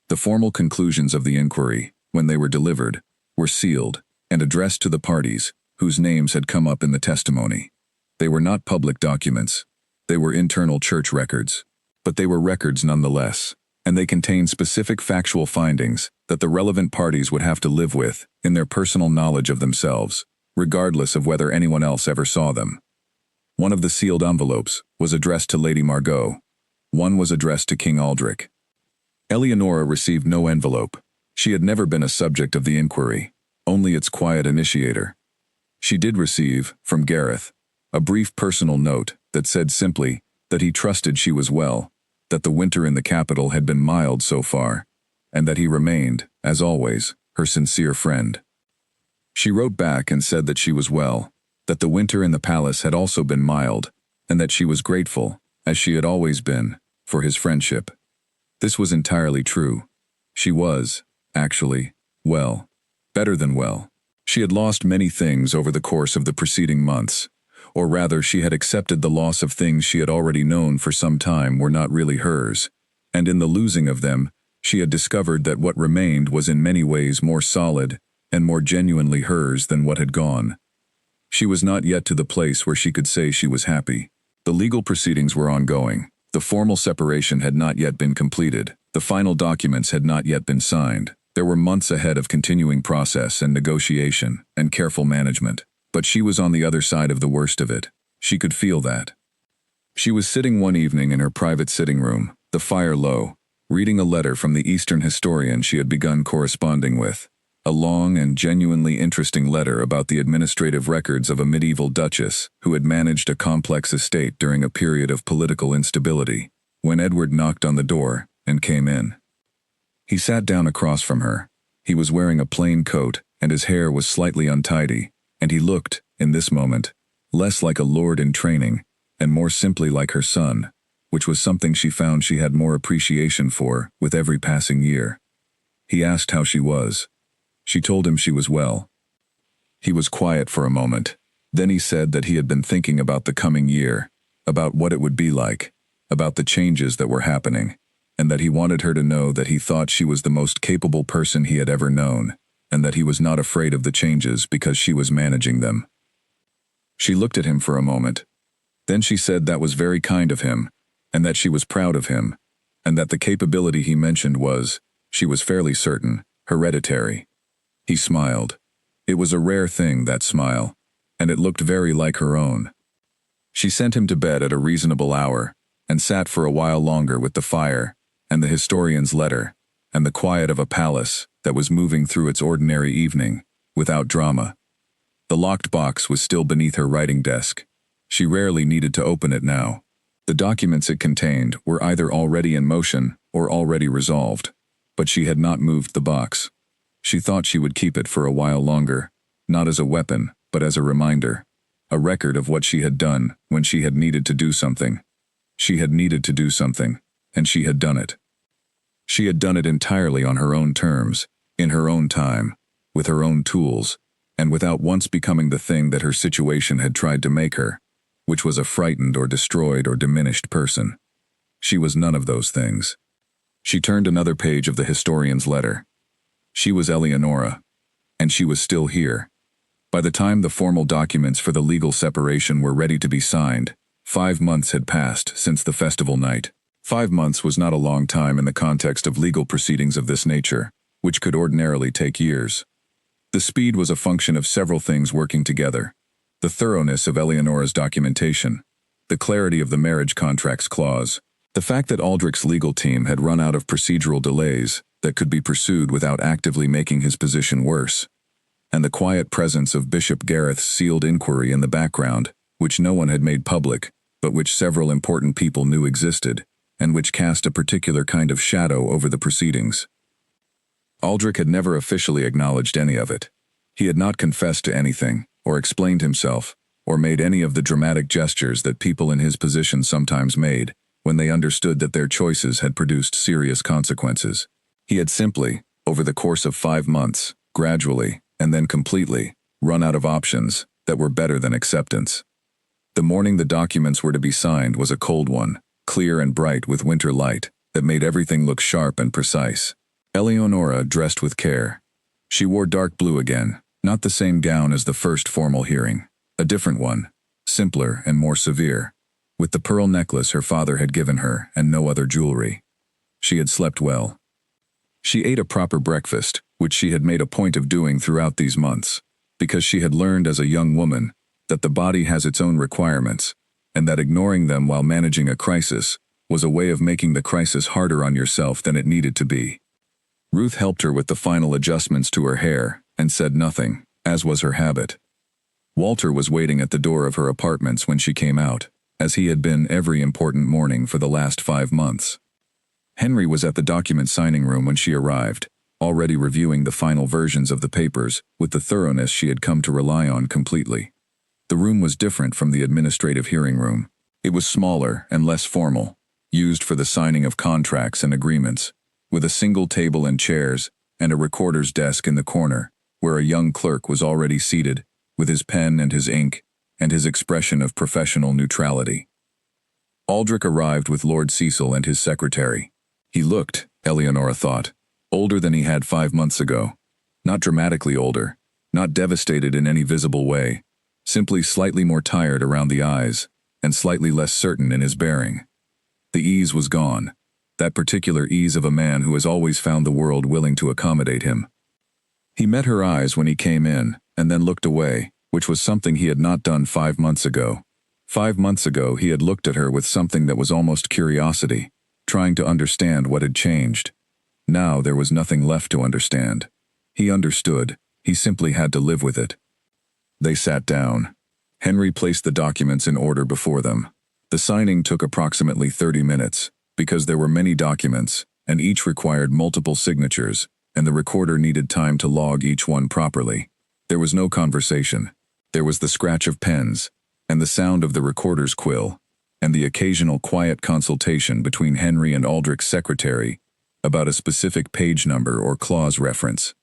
The formal conclusions of the inquiry, when they were delivered, were sealed and addressed to the parties whose names had come up in the testimony. They were not public documents. They were internal church records. But they were records nonetheless, and they contained specific factual findings that the relevant parties would have to live with in their personal knowledge of themselves, regardless of whether anyone else ever saw them. One of the sealed envelopes was addressed to Lady Margot. One was addressed to King Aldrich. Eleonora received no envelope. She had never been a subject of the inquiry, only its quiet initiator. She did receive, from Gareth, a brief personal note that said simply that he trusted she was well, that the winter in the capital had been mild so far, and that he remained, as always, her sincere friend. She wrote back and said that she was well, that the winter in the palace had also been mild, and that she was grateful, as she had always been, for his friendship. This was entirely true. She was, actually, well, better than well. She had lost many things over the course of the preceding months, or rather she had accepted the loss of things she had already known for some time were not really hers, and in the losing of them, she had discovered that what remained was in many ways more solid and more genuinely hers than what had gone. She was not yet to the place where she could say she was happy. The legal proceedings were ongoing. The formal separation had not yet been completed. The final documents had not yet been signed. There were months ahead of continuing process and negotiation and careful management. But she was on the other side of the worst of it. She could feel that. She was sitting one evening in her private sitting room, the fire low, reading a letter from the Eastern historian she had begun corresponding with, a long and genuinely interesting letter about the administrative records of a medieval duchess who had managed a complex estate during a period of political instability, when Edward knocked on the door and came in. He sat down across from her. He was wearing a plain coat, and his hair was slightly untidy, and he looked, in this moment, less like a lord in training, and more simply like her son, which was something she found she had more appreciation for with every passing year. He asked how she was. She told him she was well. He was quiet for a moment. Then he said that he had been thinking about the coming year, about what it would be like, about the changes that were happening, and that he wanted her to know that he thought she was the most capable person he had ever known, and that he was not afraid of the changes because she was managing them. She looked at him for a moment. Then she said that was very kind of him, and that she was proud of him, and that the capability he mentioned was, she was fairly certain, hereditary. He smiled. It was a rare thing, that smile, and it looked very like her own. She sent him to bed at a reasonable hour, and sat for a while longer with the fire, and the historian's letter, and the quiet of a palace that was moving through its ordinary evening, without drama. The locked box was still beneath her writing desk. She rarely needed to open it now. The documents it contained were either already in motion or already resolved, but she had not moved the box. She thought she would keep it for a while longer, not as a weapon, but as a reminder, a record of what she had done when she had needed to do something. She had needed to do something, and she had done it. She had done it entirely on her own terms, in her own time, with her own tools, and without once becoming the thing that her situation had tried to make her, which was a frightened or destroyed or diminished person. She was none of those things. She turned another page of the historian's letter. She was Eleonora, and she was still here. By the time the formal documents for the legal separation were ready to be signed, 5 months had passed since the festival night. 5 months was not a long time in the context of legal proceedings of this nature, which could ordinarily take years. The speed was a function of several things working together: the thoroughness of Eleonora's documentation, the clarity of the marriage contract's clause, the fact that Aldrich's legal team had run out of procedural delays that could be pursued without actively making his position worse, and the quiet presence of Bishop Gareth's sealed inquiry in the background, which no one had made public, but which several important people knew existed, and which cast a particular kind of shadow over the proceedings. Aldrich had never officially acknowledged any of it. He had not confessed to anything, or explained himself, or made any of the dramatic gestures that people in his position sometimes made when they understood that their choices had produced serious consequences. He had simply, over the course of 5 months, gradually, and then completely, run out of options that were better than acceptance. The morning the documents were to be signed was a cold one, clear and bright with winter light, that made everything look sharp and precise. Eleonora dressed with care. She wore dark blue again, not the same gown as the first formal hearing, a different one, simpler and more severe, with the pearl necklace her father had given her and no other jewelry. She had slept well. She ate a proper breakfast, which she had made a point of doing throughout these months, because she had learned as a young woman that the body has its own requirements, and that ignoring them while managing a crisis was a way of making the crisis harder on yourself than it needed to be. Ruth helped her with the final adjustments to her hair and said nothing, as was her habit. Walter was waiting at the door of her apartments when she came out, as he had been every important morning for the last 5 months. Henry was at the document signing room when she arrived, already reviewing the final versions of the papers with the thoroughness she had come to rely on completely. The room was different from the administrative hearing room. It was smaller and less formal, used for the signing of contracts and agreements, with a single table and chairs and a recorder's desk in the corner, where a young clerk was already seated, with his pen and his ink, and his expression of professional neutrality. Aldrich arrived with Lord Cecil and his secretary. He looked, Eleonora thought, older than he had 5 months ago. Not dramatically older, not devastated in any visible way, simply slightly more tired around the eyes, and slightly less certain in his bearing. The ease was gone, that particular ease of a man who has always found the world willing to accommodate him. He met her eyes when he came in, and then looked away, which was something he had not done 5 months ago. 5 months ago he had looked at her with something that was almost curiosity, trying to understand what had changed. Now there was nothing left to understand. He understood, he simply had to live with it. They sat down. Henry placed the documents in order before them. The signing took approximately 30 minutes, because there were many documents, and each required multiple signatures, and the recorder needed time to log each one properly. There was no conversation. There was the scratch of pens, and the sound of the recorder's quill, and the occasional quiet consultation between Henry and Aldrich's secretary about a specific page number or clause reference.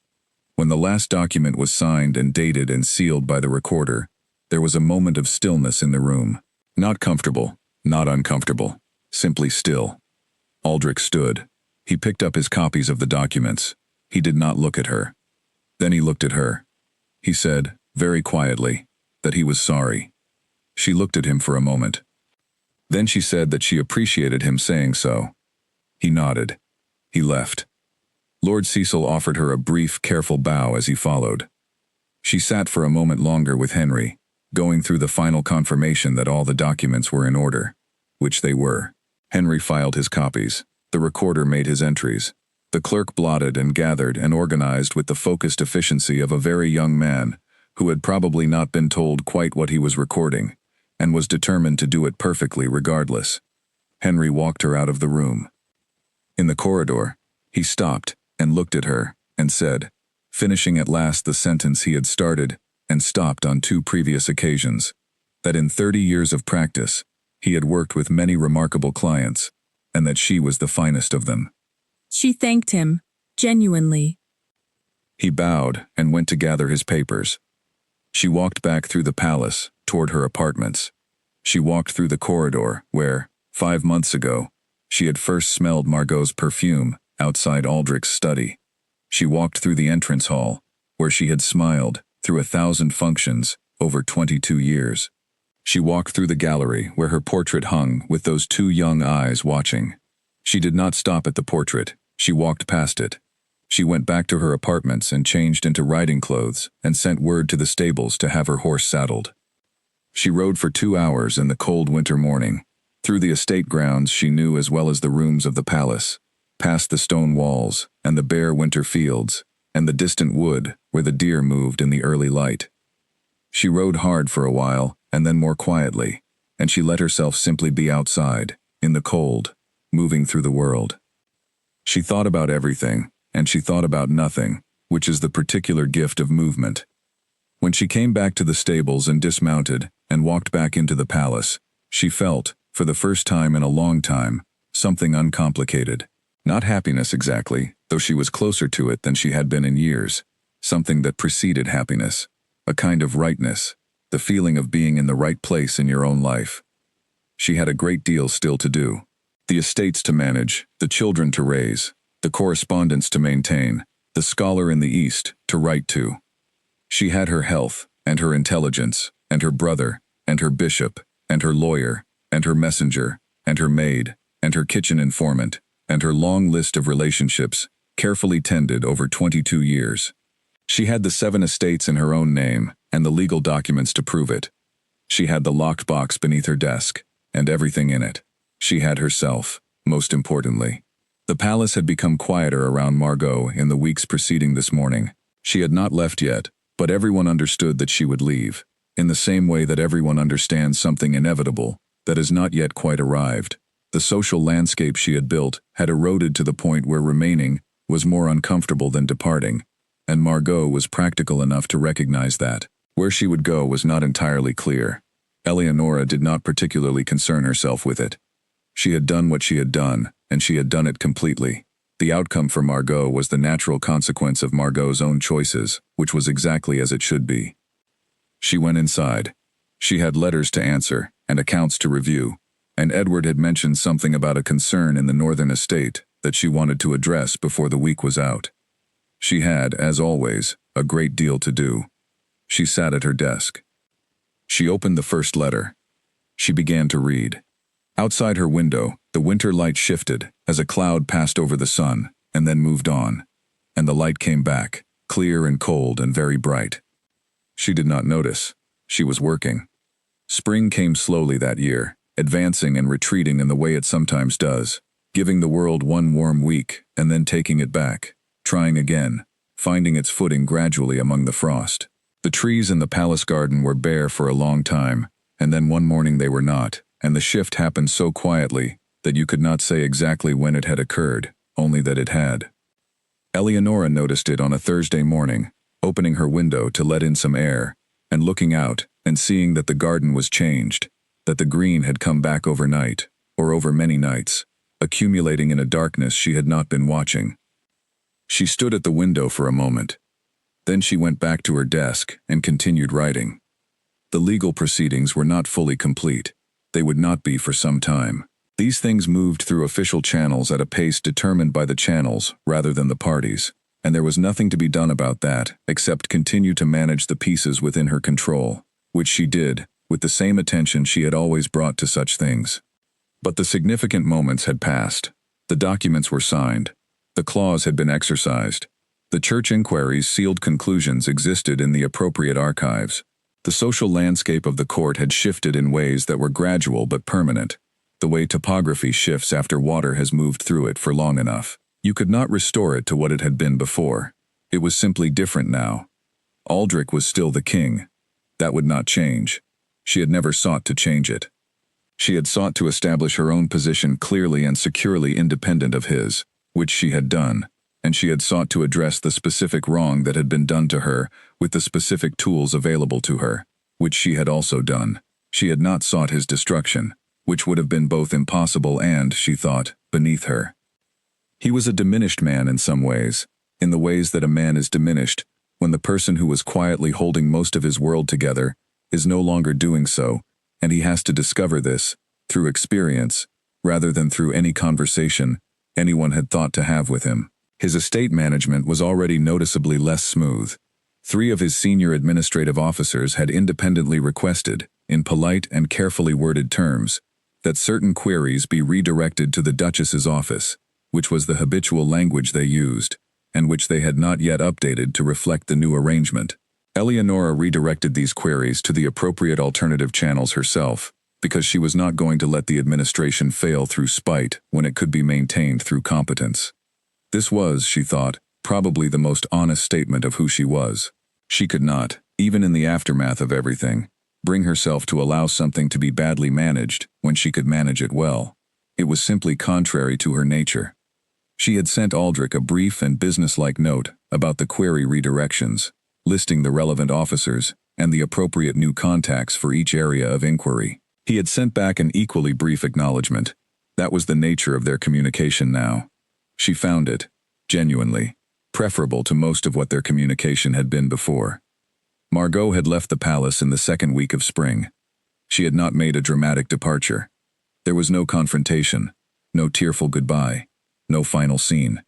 When the last document was signed and dated and sealed by the recorder, there was a moment of stillness in the room. Not comfortable, not uncomfortable, simply still. Aldrich stood. He picked up his copies of the documents. He did not look at her. Then he looked at her. He said, very quietly, that he was sorry. She looked at him for a moment. Then she said that she appreciated him saying so. He nodded. He left. Lord Cecil offered her a brief, careful bow as he followed. She sat for a moment longer with Henry, going through the final confirmation that all the documents were in order, which they were. Henry filed his copies. The recorder made his entries. The clerk blotted and gathered and organized with the focused efficiency of a very young man who had probably not been told quite what he was recording, and was determined to do it perfectly regardless. Henry walked her out of the room. In the corridor, he stopped and looked at her and said, finishing at last the sentence he had started and stopped on 2 previous occasions, that in 30 years of practice, he had worked with many remarkable clients, and that she was the finest of them. She thanked him, genuinely. He bowed and went to gather his papers. She walked back through the palace, toward her apartments. She walked through the corridor where, 5 months ago, she had first smelled Margot's perfume outside Aldrich's study. She walked through the entrance hall, where she had smiled through 1,000 functions over 22 years. She walked through the gallery where her portrait hung with those 2 young eyes watching. She did not stop at the portrait. She walked past it. She went back to her apartments and changed into riding clothes and sent word to the stables to have her horse saddled. She rode for 2 hours in the cold winter morning, through the estate grounds she knew as well as the rooms of the palace, past the stone walls and the bare winter fields and the distant wood where the deer moved in the early light. She rode hard for a while and then more quietly, and she let herself simply be outside, in the cold, moving through the world. She thought about everything, and she thought about nothing, which is the particular gift of movement. When she came back to the stables and dismounted and walked back into the palace, she felt, for the first time in a long time, something uncomplicated. Not happiness exactly, though she was closer to it than she had been in years. Something that preceded happiness. A kind of rightness. The feeling of being in the right place in your own life. She had a great deal still to do. The estates to manage, the children to raise, the correspondence to maintain, the scholar in the East to write to. She had her health, and her intelligence, and her brother, and her bishop, and her lawyer, and her messenger, and her maid, and her kitchen informant, and her long list of relationships, carefully tended over 22 years. She had the 7 estates in her own name, and the legal documents to prove it. She had the locked box beneath her desk, and everything in it. She had herself, most importantly. The palace had become quieter around Margot in the weeks preceding this morning. She had not left yet, but everyone understood that she would leave, in the same way that everyone understands something inevitable that has not yet quite arrived. The social landscape she had built had eroded to the point where remaining was more uncomfortable than departing, and Margot was practical enough to recognize that. Where she would go was not entirely clear. Eleonora did not particularly concern herself with it. She had done what she had done, and she had done it completely. The outcome for Margot was the natural consequence of Margot's own choices, which was exactly as it should be. She went inside. She had letters to answer and accounts to review, and Edward had mentioned something about a concern in the northern estate that she wanted to address before the week was out. She had, as always, a great deal to do. She sat at her desk. She opened the first letter. She began to read. Outside her window, the winter light shifted as a cloud passed over the sun and then moved on, and the light came back, clear and cold and very bright. She did not notice. She was working. Spring came slowly that year, advancing and retreating in the way it sometimes does, giving the world one warm week and then taking it back, trying again, finding its footing gradually among the frost. The trees in the palace garden were bare for a long time, and then one morning they were not, and the shift happened so quietly that you could not say exactly when it had occurred, only that it had. Eleonora noticed it on a Thursday morning, opening her window to let in some air, and looking out and seeing that the garden was changed, that the green had come back overnight, or over many nights, accumulating in a darkness she had not been watching. She stood at the window for a moment. Then she went back to her desk and continued writing. The legal proceedings were not fully complete. They would not be for some time. These things moved through official channels at a pace determined by the channels rather than the parties, and there was nothing to be done about that except continue to manage the pieces within her control, which she did, with the same attention she had always brought to such things. But the significant moments had passed. The documents were signed. The clause had been exercised. The church inquiry's sealed conclusions existed in the appropriate archives. The social landscape of the court had shifted in ways that were gradual but permanent, the way topography shifts after water has moved through it for long enough. You could not restore it to what it had been before. It was simply different now. Aldrich was still the king. That would not change. She had never sought to change it. She had sought to establish her own position clearly and securely independent of his, which she had done, and she had sought to address the specific wrong that had been done to her with the specific tools available to her, which she had also done. She had not sought his destruction, which would have been both impossible and, she thought, beneath her. He was a diminished man in some ways, in the ways that a man is diminished when the person who was quietly holding most of his world together is no longer doing so, and he has to discover this, through experience, rather than through any conversation anyone had thought to have with him. His estate management was already noticeably less smooth. 3 of his senior administrative officers had independently requested, in polite and carefully worded terms, that certain queries be redirected to the Duchess's office, which was the habitual language they used, and which they had not yet updated to reflect the new arrangement. Eleonora redirected these queries to the appropriate alternative channels herself, because she was not going to let the administration fail through spite when it could be maintained through competence. This was, she thought, probably the most honest statement of who she was. She could not, even in the aftermath of everything, bring herself to allow something to be badly managed when she could manage it well. It was simply contrary to her nature. She had sent Aldrich a brief and businesslike note about the query redirections, listing the relevant officers and the appropriate new contacts for each area of inquiry. He had sent back an equally brief acknowledgement. That was the nature of their communication now. She found it, genuinely, preferable to most of what their communication had been before. Margot had left the palace in the 2nd week of spring. She had not made a dramatic departure. There was no confrontation, no tearful goodbye, no final scene.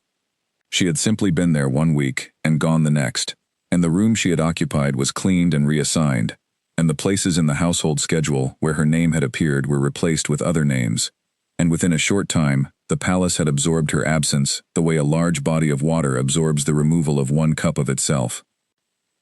She had simply been there 1 week and gone the next, and the room she had occupied was cleaned and reassigned, and the places in the household schedule where her name had appeared were replaced with other names, and within a short time, the palace had absorbed her absence the way a large body of water absorbs the removal of 1 cup of itself.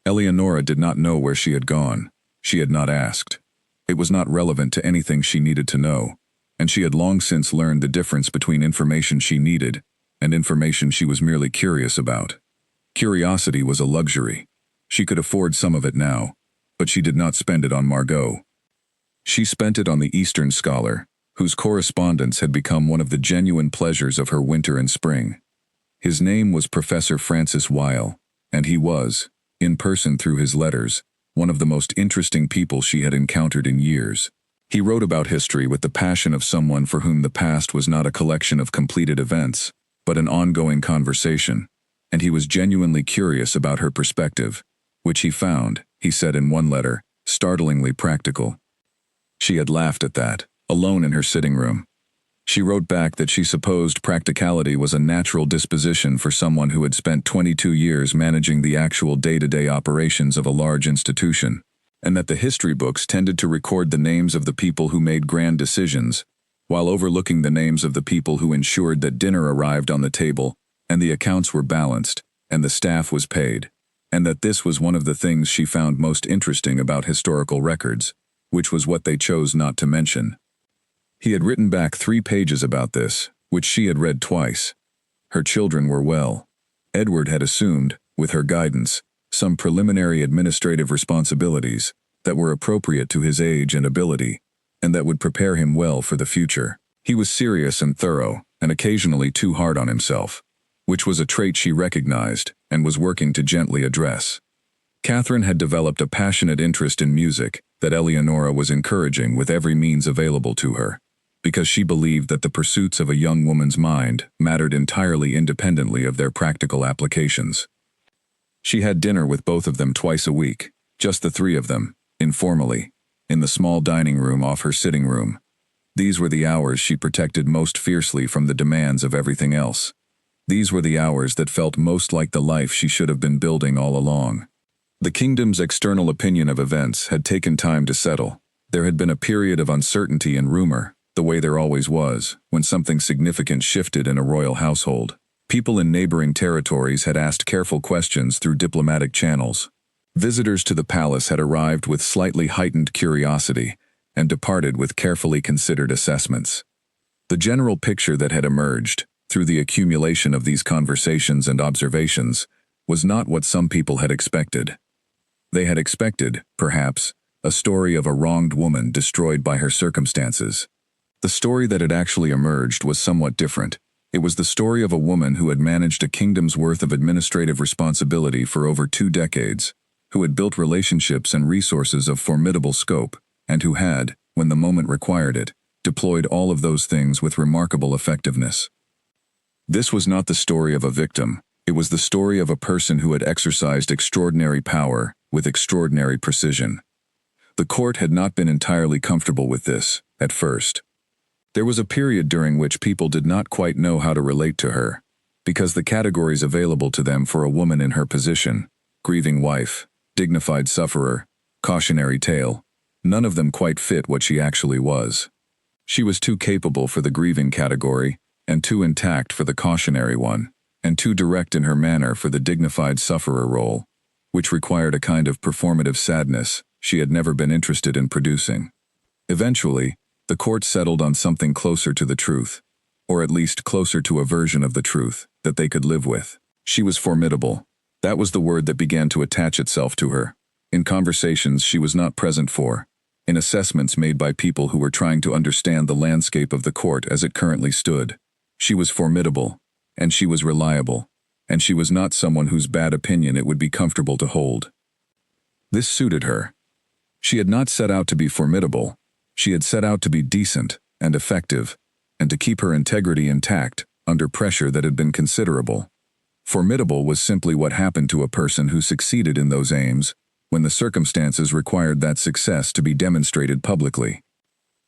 Eleonora did not know where she had gone. She had not asked. It was not relevant to anything she needed to know, and she had long since learned the difference between information she needed and information she was merely curious about. Curiosity was a luxury. She could afford some of it now, but she did not spend it on Margot. She spent it on the Eastern scholar, whose correspondence had become one of the genuine pleasures of her winter and spring. His name was Professor Francis Weil, and he was, in person through his letters, one of the most interesting people she had encountered in years. He wrote about history with the passion of someone for whom the past was not a collection of completed events, but an ongoing conversation, and he was genuinely curious about her perspective, which he found, he said in one letter, startlingly practical. She had laughed at that, alone in her sitting room. She wrote back that she supposed practicality was a natural disposition for someone who had spent 22 years managing the actual day-to-day operations of a large institution, and that the history books tended to record the names of the people who made grand decisions, while overlooking the names of the people who ensured that dinner arrived on the table, and the accounts were balanced, and the staff was paid, and that this was one of the things she found most interesting about historical records, which was what they chose not to mention. He had written back 3 pages about this, which she had read twice. Her children were well. Edward had assumed, with her guidance, some preliminary administrative responsibilities that were appropriate to his age and ability, and that would prepare him well for the future. He was serious and thorough, and occasionally too hard on himself, which was a trait she recognized and was working to gently address. Catherine had developed a passionate interest in music that Eleonora was encouraging with every means available to her, because she believed that the pursuits of a young woman's mind mattered entirely independently of their practical applications. She had dinner with both of them twice a week, just the three of them, informally, in the small dining room off her sitting room. These were the hours she protected most fiercely from the demands of everything else. These were the hours that felt most like the life she should have been building all along. The kingdom's external opinion of events had taken time to settle. There had been a period of uncertainty and rumor, the way there always was, when something significant shifted in a royal household. People in neighboring territories had asked careful questions through diplomatic channels. Visitors to the palace had arrived with slightly heightened curiosity and departed with carefully considered assessments. The general picture that had emerged, through the accumulation of these conversations and observations, was not what some people had expected. They had expected, perhaps, a story of a wronged woman destroyed by her circumstances. The story that had actually emerged was somewhat different. It was the story of a woman who had managed a kingdom's worth of administrative responsibility for over 2 decades, who had built relationships and resources of formidable scope, and who had, when the moment required it, deployed all of those things with remarkable effectiveness. This was not the story of a victim. It was the story of a person who had exercised extraordinary power with extraordinary precision. The court had not been entirely comfortable with this, at first. There was a period during which people did not quite know how to relate to her, because the categories available to them for a woman in her position, grieving wife, dignified sufferer, cautionary tale, none of them quite fit what she actually was. She was too capable for the grieving category, and too intact for the cautionary one, and too direct in her manner for the dignified sufferer role, which required a kind of performative sadness she had never been interested in producing. Eventually, the court settled on something closer to the truth, or at least closer to a version of the truth that they could live with. She was formidable. That was the word that began to attach itself to her. In conversations she was not present for, in assessments made by people who were trying to understand the landscape of the court as it currently stood. She was formidable, and she was reliable, and she was not someone whose bad opinion it would be comfortable to hold. This suited her. She had not set out to be formidable. She had set out to be decent and effective, and to keep her integrity intact under pressure that had been considerable. Formidable was simply what happened to a person who succeeded in those aims when the circumstances required that success to be demonstrated publicly.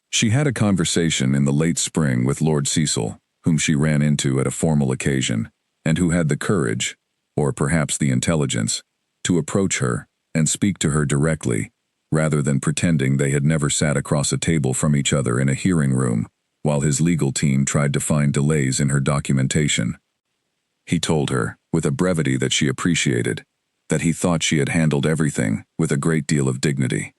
She had a conversation in the late spring with Lord Cecil, whom she ran into at a formal occasion, and who had the courage, or perhaps the intelligence, to approach her and speak to her directly, rather than pretending they had never sat across a table from each other in a hearing room, while his legal team tried to find delays in her documentation. He told her, with a brevity that she appreciated, that he thought she had handled everything with a great deal of dignity.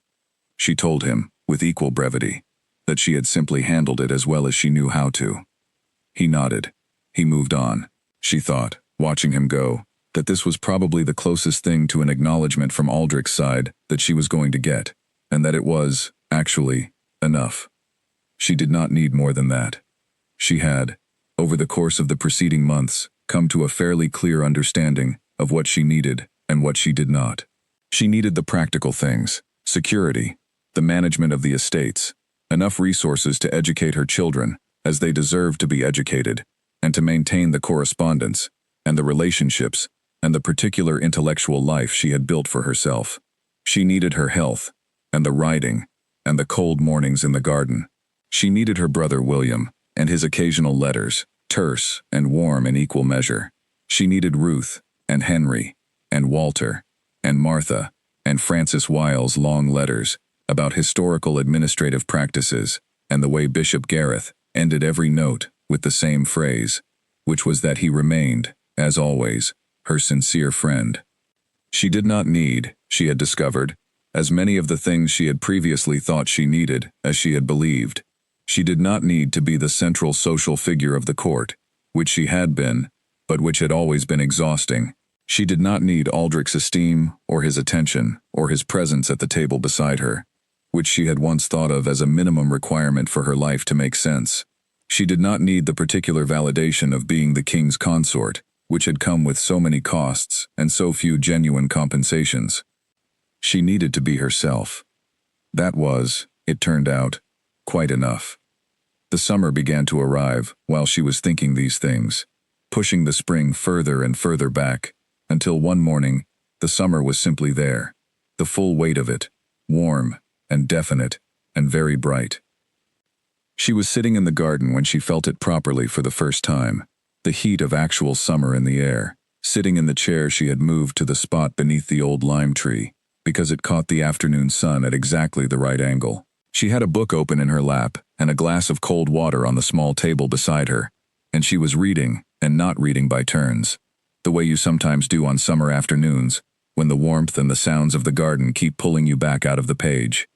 She told him, with equal brevity, that she had simply handled it as well as she knew how to. He nodded. He moved on. She thought, watching him go, that this was probably the closest thing to an acknowledgement from Aldrich's side that she was going to get, and that it was, actually, enough. She did not need more than that. She had, over the course of the preceding months, come to a fairly clear understanding of what she needed and what she did not. She needed the practical things, security, the management of the estates, enough resources to educate her children as they deserved to be educated, and to maintain the correspondence, and the relationships, and the particular intellectual life she had built for herself. She needed her health, and the riding, and the cold mornings in the garden. She needed her brother William, and his occasional letters, terse and warm in equal measure. She needed Ruth, and Henry, and Walter, and Martha, and Francis Wiles' long letters about historical administrative practices, and the way Bishop Gareth ended every note with the same phrase, which was that he remained, as always, her sincere friend. She did not need, she had discovered, as many of the things she had previously thought she needed as she had believed. She did not need to be the central social figure of the court, which she had been, but which had always been exhausting. She did not need Aldrich's esteem, or his attention, or his presence at the table beside her, which she had once thought of as a minimum requirement for her life to make sense. She did not need the particular validation of being the king's consort, which had come with so many costs and so few genuine compensations. She needed to be herself. That was, it turned out, quite enough. The summer began to arrive while she was thinking these things, pushing the spring further and further back, until one morning, the summer was simply there, the full weight of it, warm and definite and very bright. She was sitting in the garden when she felt it properly for the first time, the heat of actual summer in the air, sitting in the chair she had moved to the spot beneath the old lime tree, because it caught the afternoon sun at exactly the right angle. She had a book open in her lap and a glass of cold water on the small table beside her, and she was reading and not reading by turns, the way you sometimes do on summer afternoons, when the warmth and the sounds of the garden keep pulling you back out of the page.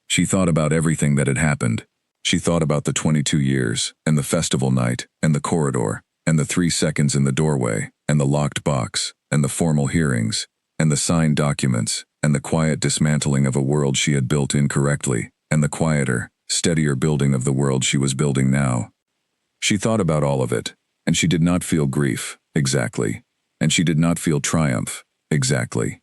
She thought about everything that had happened. She thought about the 22 years, and the festival night, and the corridor, and the 3 seconds in the doorway, and the locked box, and the formal hearings, and the signed documents, and the quiet dismantling of a world she had built incorrectly, and the quieter, steadier building of the world she was building now. She thought about all of it, and she did not feel grief, exactly, and she did not feel triumph, exactly.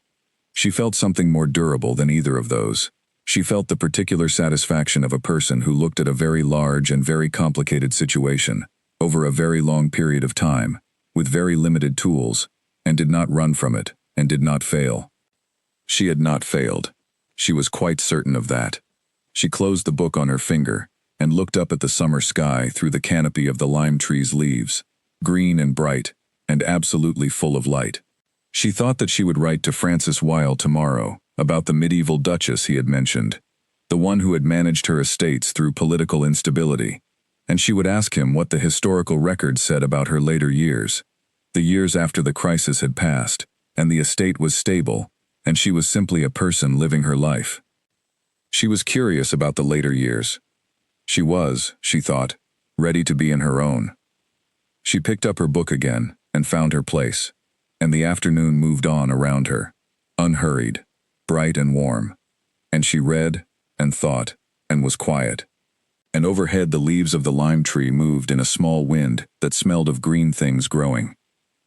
She felt something more durable than either of those. She felt the particular satisfaction of a person who looked at a very large and very complicated situation, over a very long period of time, with very limited tools, and did not run from it, and did not fail. She had not failed. She was quite certain of that. She closed the book on her finger, and looked up at the summer sky through the canopy of the lime tree's leaves, green and bright, and absolutely full of light. She thought that she would write to Francis Weil tomorrow, about the medieval Duchess he had mentioned, the one who had managed her estates through political instability, and she would ask him what the historical records said about her later years, the years after the crisis had passed, and the estate was stable, and she was simply a person living her life. She was curious about the later years. She was, she thought, ready to be in her own. She picked up her book again, and found her place, and the afternoon moved on around her, unhurried, bright and warm, and she read, and thought, and was quiet. And overhead the leaves of the lime tree moved in a small wind that smelled of green things growing,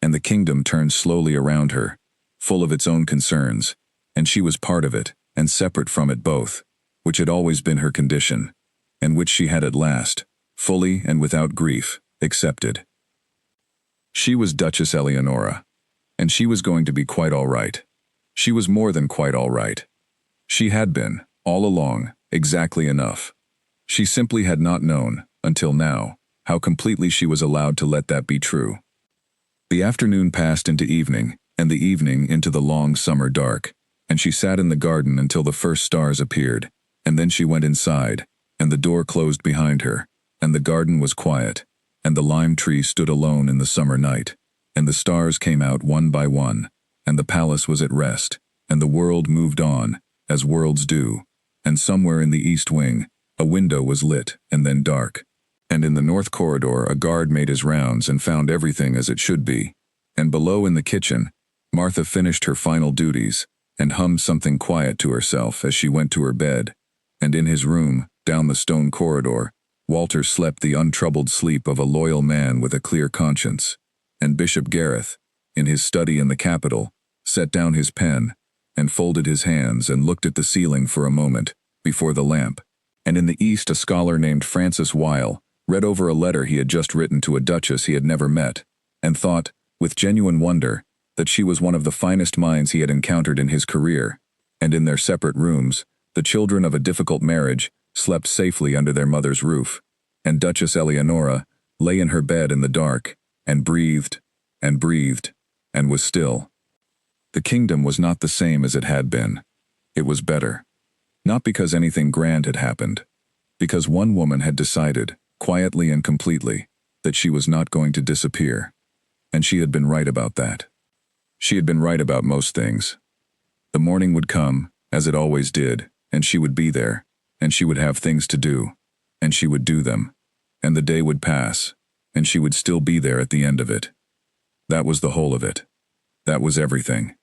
and the kingdom turned slowly around her, full of its own concerns, and she was part of it, and separate from it both, which had always been her condition, and which she had at last, fully and without grief, accepted. She was Duchess Eleonora, and she was going to be quite all right. She was more than quite all right. She had been, all along, exactly enough. She simply had not known, until now, how completely she was allowed to let that be true. The afternoon passed into evening, and the evening into the long summer dark, and she sat in the garden until the first stars appeared, and then she went inside, and the door closed behind her, and the garden was quiet, and the lime tree stood alone in the summer night, and the stars came out one by one, and the palace was at rest, and the world moved on, as worlds do, and somewhere in the east wing, a window was lit and then dark, and in the north corridor a guard made his rounds and found everything as it should be, and below in the kitchen, Martha finished her final duties, and hummed something quiet to herself as she went to her bed, and in his room, down the stone corridor, Walter slept the untroubled sleep of a loyal man with a clear conscience, and Bishop Gareth, in his study in the capital, set down his pen, and folded his hands and looked at the ceiling for a moment, before the lamp, and in the east a scholar named Francis Weil read over a letter he had just written to a duchess he had never met, and thought, with genuine wonder, that she was one of the finest minds he had encountered in his career, and in their separate rooms, the children of a difficult marriage slept safely under their mother's roof, and Duchess Eleonora lay in her bed in the dark, and breathed, and was still. The kingdom was not the same as it had been. It was better. Not because anything grand had happened, because one woman had decided, quietly and completely, that she was not going to disappear, and she had been right about that. She had been right about most things. The morning would come, as it always did, and she would be there, and she would have things to do, and she would do them, and the day would pass, and she would still be there at the end of it. That was the whole of it. That was everything.